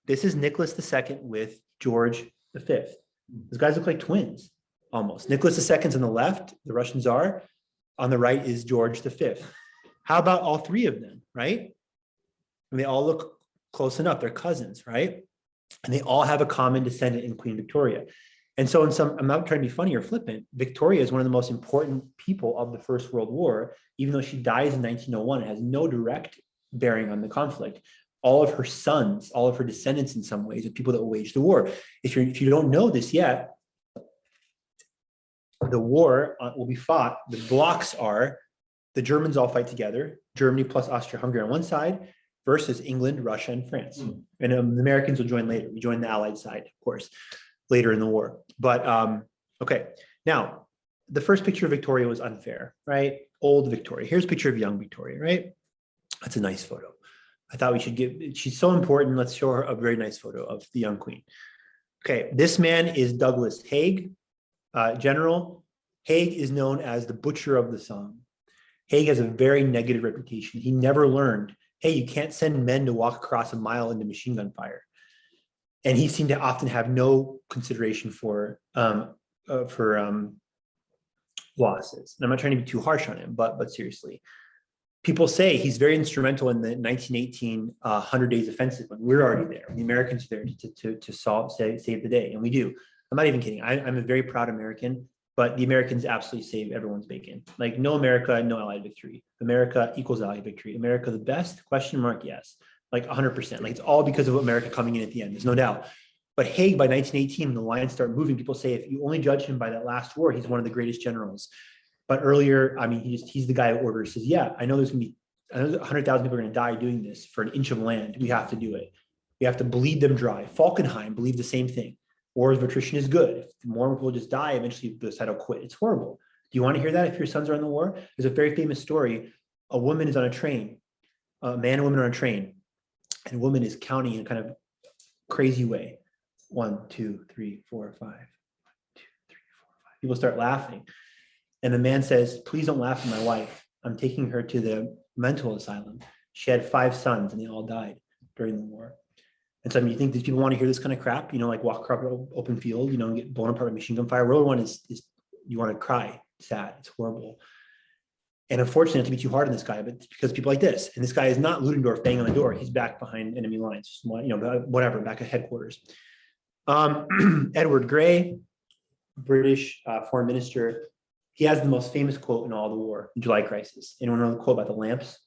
This is Nicholas II with George V. These guys look like twins, almost. Nicholas II's on the left, the Russian Tsar. On the right is George V. How about all 3 of them, right? And they all look close enough. They're cousins, right? And they all have a common descendant in Queen Victoria. And so I'm not trying to be funny or flippant, Victoria is one of the most important people of the First World War, even though she dies in 1901, it has no direct bearing on the conflict. All of her sons, all of her descendants in some ways are people that waged the war. If you don't know this yet, the war will be fought. The blocks are the Germans all fight together, Germany plus Austria-Hungary on one side versus England, Russia, and France. And the Americans will join later. We join the Allied side, of course, later in the war. But okay, now the first picture of Victoria was unfair, right? Old Victoria. Here's a picture of young Victoria, right? That's a nice photo. I thought we should she's so important. Let's show her a very nice photo of the young queen. Okay, this man is Douglas Haig, general. Haig is known as the butcher of the Somme. Haig has a very negative reputation. He never learned, hey, you can't send men to walk across a mile into machine gun fire. And he seemed to often have no consideration for losses. And I'm not trying to be too harsh on him, but seriously. People say he's very instrumental in the 1918 100 Days Offensive when we're already there. The Americans are there to save the day, and we do. I'm not even kidding. I'm a very proud American, but the Americans absolutely save everyone's bacon. Like no America, no Allied victory. America equals Allied victory. America the best? Question mark, yes. Like 100%. Like it's all because of America coming in at the end. There's no doubt. But Haig, by 1918, when the lines start moving, people say if you only judge him by that last war, he's one of the greatest generals. But earlier, I mean, he's the guy who orders, says, yeah, I know there's going to be 100,000 people are going to die doing this for an inch of land. We have to do it. We have to bleed them dry. Falkenhayn believed the same thing. Wars of attrition is good. If more people just die, eventually the side will quit. It's horrible. Do you want to hear that if your sons are in the war? There's a very famous story. A woman is on a train. A man and woman are on a train. And a woman is counting in a kind of crazy way. 1, 2, 3, 4, 5. 1, 2, 3, 4, 5. People start laughing. And the man says, please don't laugh at my wife. I'm taking her to the mental asylum. She had 5 sons and they all died during the war. And so I mean, you think these people want to hear this kind of crap, you know, like walk across an open field, you know, and get blown apart by machine gun fire. World War I is you want to cry, sad, it's horrible. And unfortunately, not to be too hard on this guy, but it's because people like this. And this guy is not Ludendorff banging on the door. He's back behind enemy lines, whatever, back at headquarters. Edward Grey, British foreign minister, he has the most famous quote in all the war, the July crisis. Anyone know the quote about the lamps?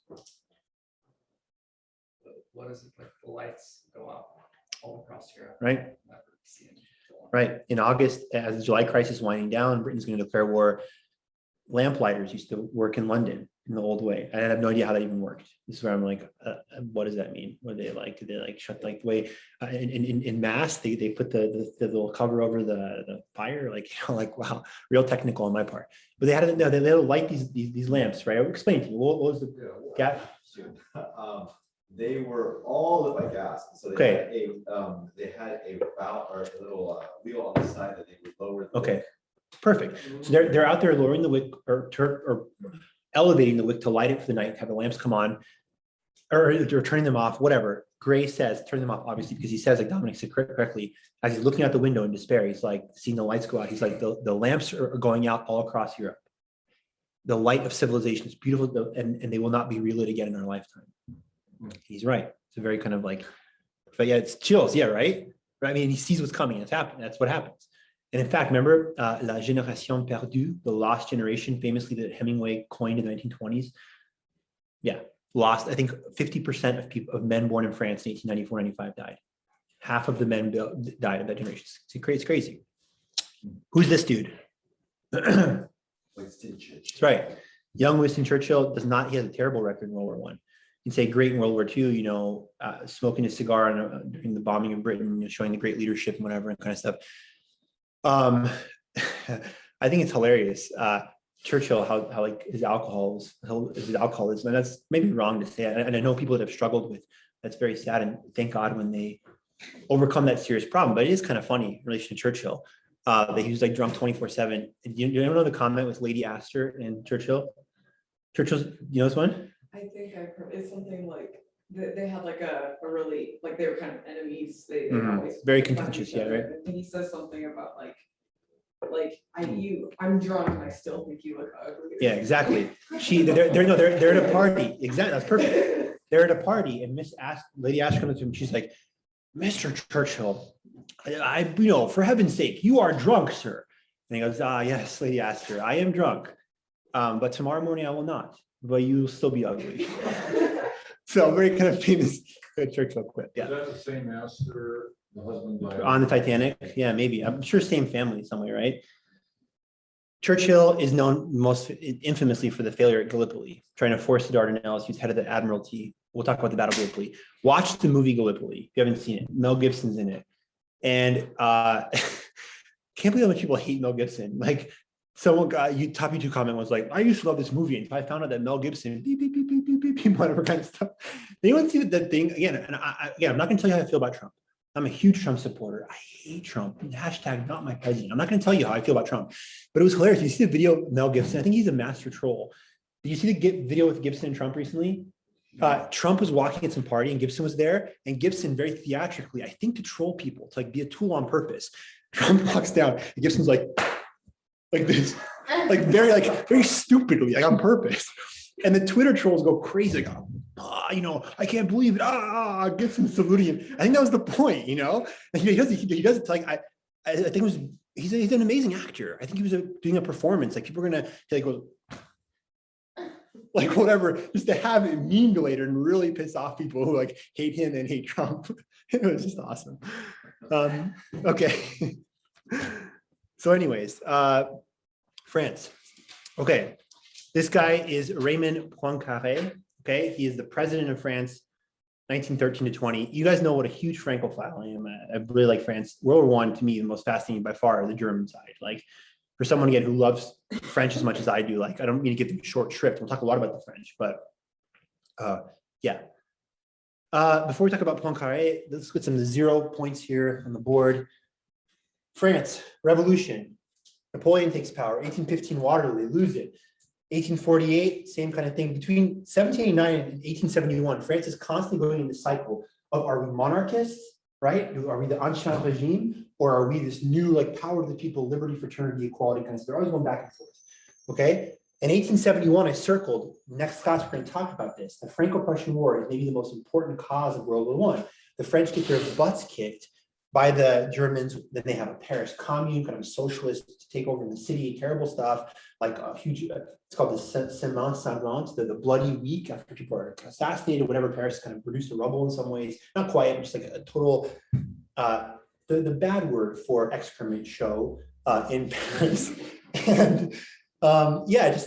What is it, like the lights go out all across Europe? Right. Never seen it before. Right. In August, as the July crisis winding down, Britain's going to declare war. Lamplighters used to work in London in the old way. I have no idea how that even worked. This is where I'm like, what does that mean? Were they like, did they like shut like the way in mass? They put the little cover over the fire, like like wow, real technical on my part. But they had they light these lamps, right? Explain to me what was the Yeah, they were all lit by gas. So they had a valve or a little wheel on the side that they would lower. The wick. Perfect. So they're out there lowering the wick or elevating the wick to light it for the night, have the lamps come on, or turning them off, whatever. Gray says, turn them off, obviously, because he says, like Dominic said correctly, as he's looking out the window in despair, he's like, seeing the lights go out. He's like, the lamps are going out all across Europe. The light of civilization is beautiful, and they will not be relit again in our lifetime. He's right. It's a very kind of like, but yeah, it's chills. Yeah, right. I mean, he sees what's coming. It's happening. That's what happens. And in fact, remember La Génération Perdue, the lost generation, famously that Hemingway coined in the 1920s. Yeah, lost. I think 50% of men born in France in 1894-95 died. Half of the men died of that generation. It's crazy. Who's this dude? Winston Churchill. That's right. Young Winston Churchill does not. He has a terrible record in World War I. You can say great in World War II. Smoking a cigar during the bombing of Britain, showing the great leadership and whatever and kind of stuff. I think it's hilarious. Churchill, how like his alcoholism, and that's maybe wrong to say. And I know people that have struggled with that's very sad. And thank God when they overcome that serious problem. But it is kind of funny in relation to Churchill that he was like drunk 24/7. Do you ever know the comment with Lady Astor and Churchill? Churchill's, you know this one? I think I've heard, it's something like, they had like a really, like they were kind of enemies, they always. Very fought each contentious, yeah, other. right? And he says something about I'm drunk and I still think you look ugly. Yeah, exactly. They're at a party. Exactly, that's perfect. They're at a party and Lady Astor comes to him, she's like, Mr. Churchill, I for heaven's sake, you are drunk, sir. And he goes, yes, Lady Astor, I am drunk. But tomorrow morning I will not, but you will still be ugly. So very kind of famous Churchill quip. Yeah. Is that the same Astor, the husband died? On the Titanic? Yeah, maybe. I'm sure same family somewhere, right? Churchill is known most infamously for the failure at Gallipoli, trying to force the Dardanelles. He was head of the Admiralty. We'll talk about the Battle of Gallipoli. Watch the movie Gallipoli if you haven't seen it. Mel Gibson's in it. And can't believe how much people hate Mel Gibson. Like someone got top YouTube comment was like, I used to love this movie until I found out that Mel Gibson, beep, beep, beep, beep, beep, beep, beep, whatever kind of stuff. Anyone see that thing again? And I'm not going to tell you how I feel about Trump. I'm a huge Trump supporter. I hate Trump. Hashtag not my president. I'm not going to tell you how I feel about Trump, but it was hilarious. You see the video of Mel Gibson. I think he's a master troll. Did you see the video with Gibson and Trump recently? Trump was walking at some party and Gibson was there, and Gibson very theatrically, I think to troll people, to like be a tool on purpose. Trump walks down and Gibson's like this, very stupidly, like on purpose. And the Twitter trolls go crazy, like, I can't believe it. Gibson saluting him. I think that was the point, He does it to, like, I think it was, he's an amazing actor. I think he was doing a performance. Like people are gonna go, like whatever, just to have it memed later and really piss off people who like hate him and hate Trump. It was just awesome. Okay. So anyways, France. Okay. This guy is Raymond Poincaré. Okay. He is the president of France, 1913 to 20. You guys know what a huge Francophile I am. I really like France. World War I, to me, the most fascinating by far, the German side. Like for someone again who loves French as much as I do, like I don't mean to give them short shrift. We'll talk a lot about the French, but yeah. Before we talk about Poincaré, let's get some 0 points here on the board. France, Revolution. Napoleon takes power. 1815 Waterloo, they lose it. 1848, same kind of thing. Between 1789 and 1871, France is constantly going in the cycle of, are we monarchists, right? Are we the ancien regime, or are we this new like power of the people, liberty, fraternity, equality kind of stuff? They're always going back and forth. Okay. In 1871, I circled, next class, we're going to talk about this. The Franco-Prussian War is maybe the most important cause of World War I. The French get their butts kicked by the Germans. Then they have a Paris commune, kind of socialist to take over the city, terrible stuff, like a huge, it's called the Semaine Sanglante, the bloody week after people are assassinated, whatever. Paris kind of produced a rubble in some ways, not quite, just like a total, the bad word for excrement show in Paris. And yeah,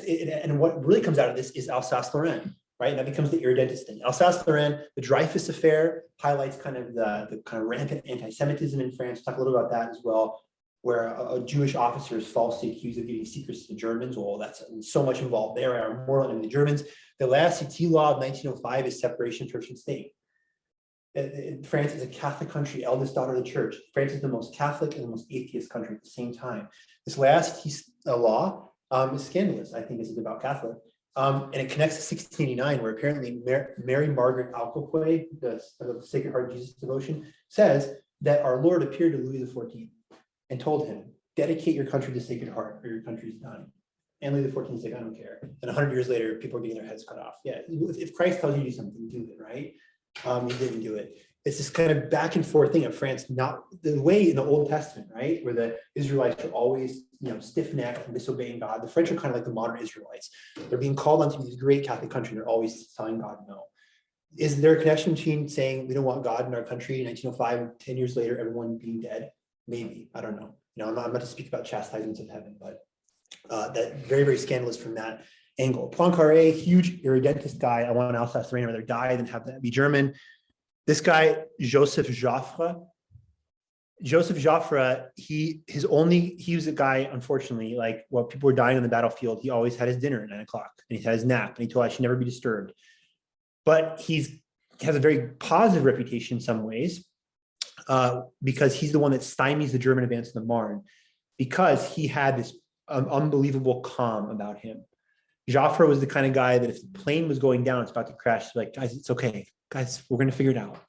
and what really comes out of this is Alsace-Lorraine, right? And that becomes the irredentist thing. Alsace-Lorraine, the Dreyfus affair highlights kind of the kind of rampant anti-Semitism in France. Talk a little about that as well, where a Jewish officer is falsely accused of giving secrets to the Germans. Well, that's so much involved there. Our moral enemy, the Germans. The Laicite law of 1905 is separation of church and state. France is a Catholic country, eldest daughter of the church. France is the most Catholic and the most atheist country at the same time. This Laicite law is scandalous, I think, is a devout Catholic. And it connects to 1689, where apparently Mary Margaret Alcoque, the Sacred Heart of Jesus devotion, says that our Lord appeared to Louis XIV and told him, dedicate your country to Sacred Heart or your country's done. And Louis XIV is like, I don't care. And 100 years later, people are getting their heads cut off. Yeah, if Christ tells you to do something, do it, right? He didn't do it. It's this kind of back and forth thing of France, not the way in the Old Testament, right? Where the Israelites are always, stiff-necked and disobeying God. The French are kind of like the modern Israelites. They're being called on to be this great Catholic country. They're always telling God no. Is there a connection between saying we don't want God in our country in 1905 and 10 years later, everyone being dead? Maybe, I don't know. I'm not to speak about chastisements of heaven, but that very, very scandalous from that angle. Poincaré, huge irredentist guy. I want Alsace-Lorraine rather die than have that be German. This guy, Joseph Joffre, he was a guy, unfortunately, like while people were dying on the battlefield, he always had his dinner at 9 o'clock and he had his nap and he told I should never be disturbed. But he has a very positive reputation in some ways because he's the one that stymies the German advance in the Marne because he had this unbelievable calm about him. Joffre was the kind of guy that if the plane was going down, it's about to crash, like, guys, it's okay. Guys, we're going to figure it out.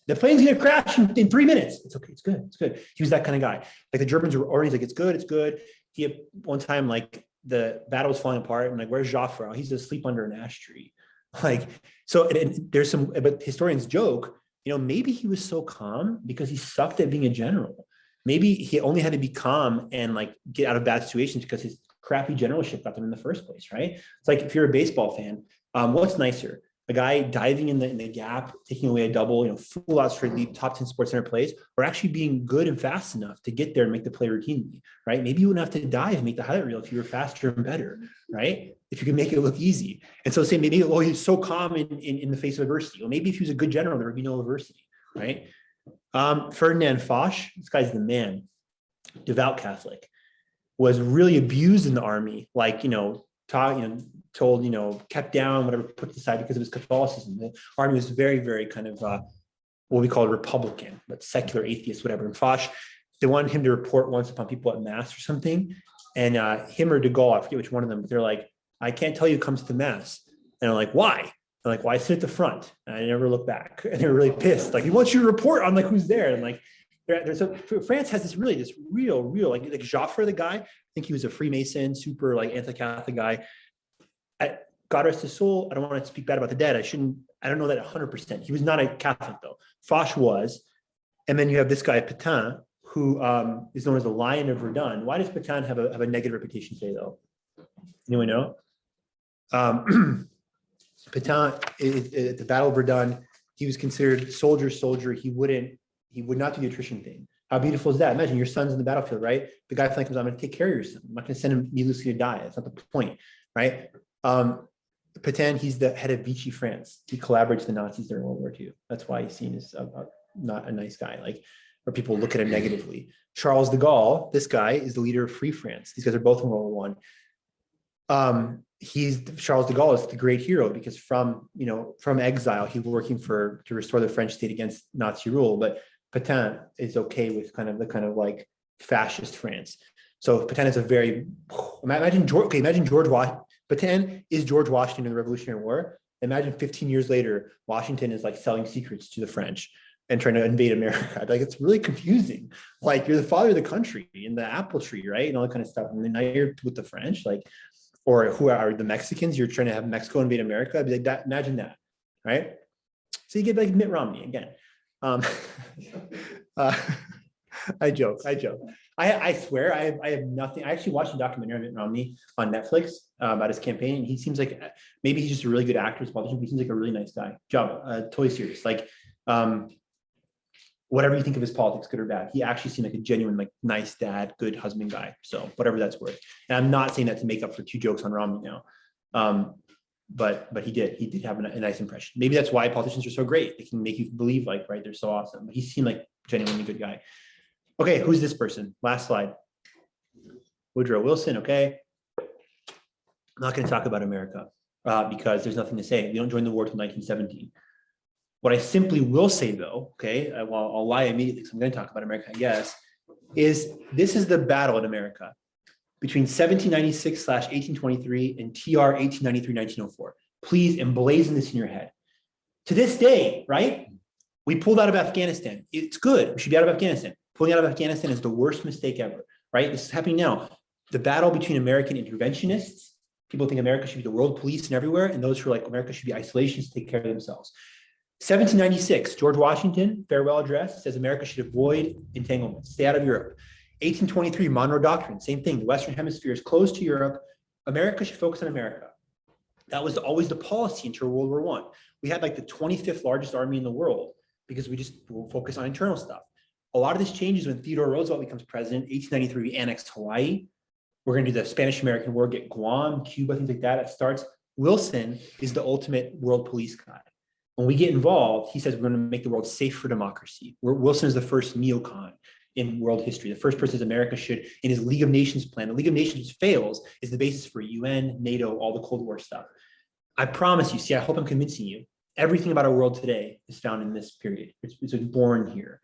The plane's going to crash in 3 minutes. It's okay. It's good. It's good. He was that kind of guy. Like the Germans were already like, it's good. It's good. He had one time, like the battle was falling apart and like, where's Joffre? He's asleep under an ash tree. Like, so there's some, but historians joke, maybe he was so calm because he sucked at being a general. Maybe he only had to be calm and like get out of bad situations because his crappy generalship got them in the first place, right? It's like if you're a baseball fan, what's nicer? A guy diving in the gap, taking away a double, full out straight leap, top 10 sports center plays, or actually being good and fast enough to get there and make the play routinely, right? Maybe you wouldn't have to dive and make the highlight reel if you were faster and better, right? If you could make it look easy. And so say maybe, he's so calm in the face of adversity. Or maybe if he was a good general, there would be no adversity, right? Ferdinand Foch, this guy's the man, devout Catholic, was really abused in the army, like, told, kept down, whatever, put aside because of his Catholicism. The army was very, very kind of what we call Republican, but secular atheist, whatever. And Foch, they wanted him to report once upon people at mass or something. And him or de Gaulle, I forget which one of them, but they're like, I can't tell you who comes to mass. And I'm like, why? They're like, well, I sit at the front. And I never look back. And they're really pissed. Like, he wants you to report on like who's there. And like, France has this real, like Joffre, the guy, I think he was a Freemason, super like anti-Catholic guy. God rest his soul. I don't want to speak bad about the dead. I don't know that 100%. He was not a Catholic though. Foch was. And then you have this guy, Pétain, who is known as the Lion of Verdun. Why does Pétain have a negative reputation today though? Anyone know? Pétain, at the Battle of Verdun, he was considered soldier. He would not do the attrition thing. How beautiful is that? Imagine your son's in the battlefield, right? The guy comes, I'm going to take care of your son. I'm not going to send him needlessly to die. That's not the point, right? Pétain, he's the head of Vichy France. He collaborates with the Nazis during World War II. That's why he's seen as not a nice guy, like, or people look at him negatively. Charles de Gaulle, this guy is the leader of Free France. These guys are both in World War I. Charles de Gaulle is the great hero because from exile, he was working to restore the French state against Nazi rule, but Pétain is okay with kind of like fascist France. So Pétain is imagine George Washington. Pétain is George Washington in the Revolutionary War. Imagine 15 years later, Washington is like selling secrets to the French and trying to invade America. Like, it's really confusing. Like, you're the father of the country in the apple tree, right? And all that kind of stuff. And then now you're with the French. Like, or who are the Mexicans, you're trying to have Mexico invade America. I'd be like, that, imagine that, right? So you get like Mitt Romney again. I joke. I swear I have nothing. I actually watched a documentary on Mitt Romney on Netflix about his campaign. And he seems like, maybe he's just a really good actor, politician, but he seems like a really nice guy. Totally serious. Like, whatever you think of his politics, good or bad, he actually seemed like a genuine, like nice dad, good husband guy. So whatever that's worth. And I'm not saying that to make up for 2 jokes on Romney now. But he did have a nice impression. Maybe that's why politicians are so great. They can make you believe like, right, they're so awesome. But he seemed like genuinely good guy. Okay, who's this person? Last slide. Woodrow Wilson, okay. I'm not going to talk about America because there's nothing to say. We don't join the war till 1917. What I simply will say though, okay, well, I'll lie immediately because I'm going to talk about America, I guess, is this is the battle in America between 1796/1823 and TR 1893-1904. Please emblazon this in your head. To this day, right? We pulled out of Afghanistan. It's good. We should be out of Afghanistan. Pulling out of Afghanistan is the worst mistake ever, right? This is happening now. The battle between American interventionists, people think America should be the world police and everywhere, and those who are like America should be isolationists, take care of themselves. 1796, George Washington, farewell address, says America should avoid entanglements, stay out of Europe. 1823, Monroe Doctrine, same thing. The Western Hemisphere is closed to Europe. America should focus on America. That was always the policy until World War I. We had like the 25th largest army in the world because we just will focus on internal stuff. A lot of this changes when Theodore Roosevelt becomes president. 1893, we annexed Hawaii. We're going to do the Spanish-American War, get Guam, Cuba, things like that. It starts. Wilson is the ultimate world police guy. When we get involved, he says we're going to make the world safe for democracy. Wilson is the first neocon in world history. The first person says America should, in his League of Nations plan, the League of Nations fails is the basis for UN, NATO, all the Cold War stuff. I promise you, see, I hope I'm convincing you, everything about our world today is found in this period. It's born here.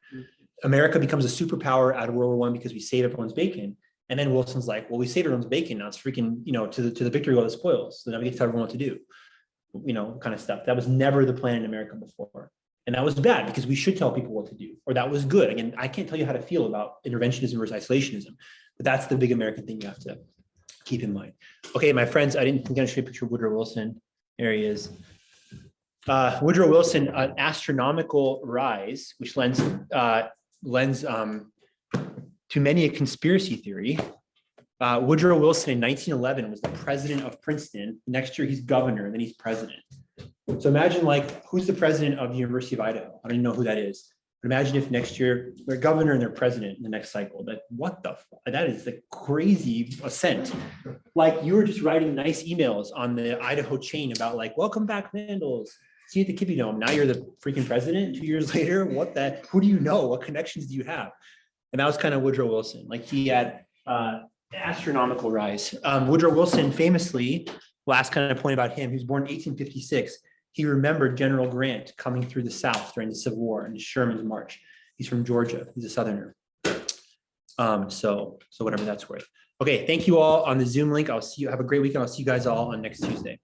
America becomes a superpower out of World War I because we saved everyone's bacon. And then Wilson's like, well, we saved everyone's bacon. Now it's freaking, to the victory go the spoils. So now we get to tell everyone what to do, kind of stuff. That was never the plan in America before. And that was bad because we should tell people what to do, or that was good. Again, I can't tell you how to feel about interventionism versus isolationism, but that's the big American thing you have to keep in mind. Okay, my friends, I didn't think I'd show you a picture of Woodrow Wilson. There he is. Woodrow Wilson, an astronomical rise, which lends to many a conspiracy theory. Woodrow Wilson in 1911 was the president of Princeton. Next year, he's governor, and then he's president. So imagine like, who's the president of the University of Idaho? I don't even know who that is. But imagine if next year they're governor and they're president in the next cycle. What the fuck? That is the crazy ascent. Like you were just writing nice emails on the Idaho chain about like, welcome back, Vandals. See you at the Kippy Dome. Now you're the freaking president 2 years later. Who do you know? What connections do you have? And that was kind of Woodrow Wilson. Like he had astronomical rise. Woodrow Wilson famously, last kind of point about him, he was born in 1856. He remembered General Grant coming through the South during the Civil War and Sherman's march. He's from Georgia. He's a Southerner. So whatever that's worth. Okay, thank you all on the Zoom link. I'll see you. Have a great weekend. I'll see you guys all on next Tuesday.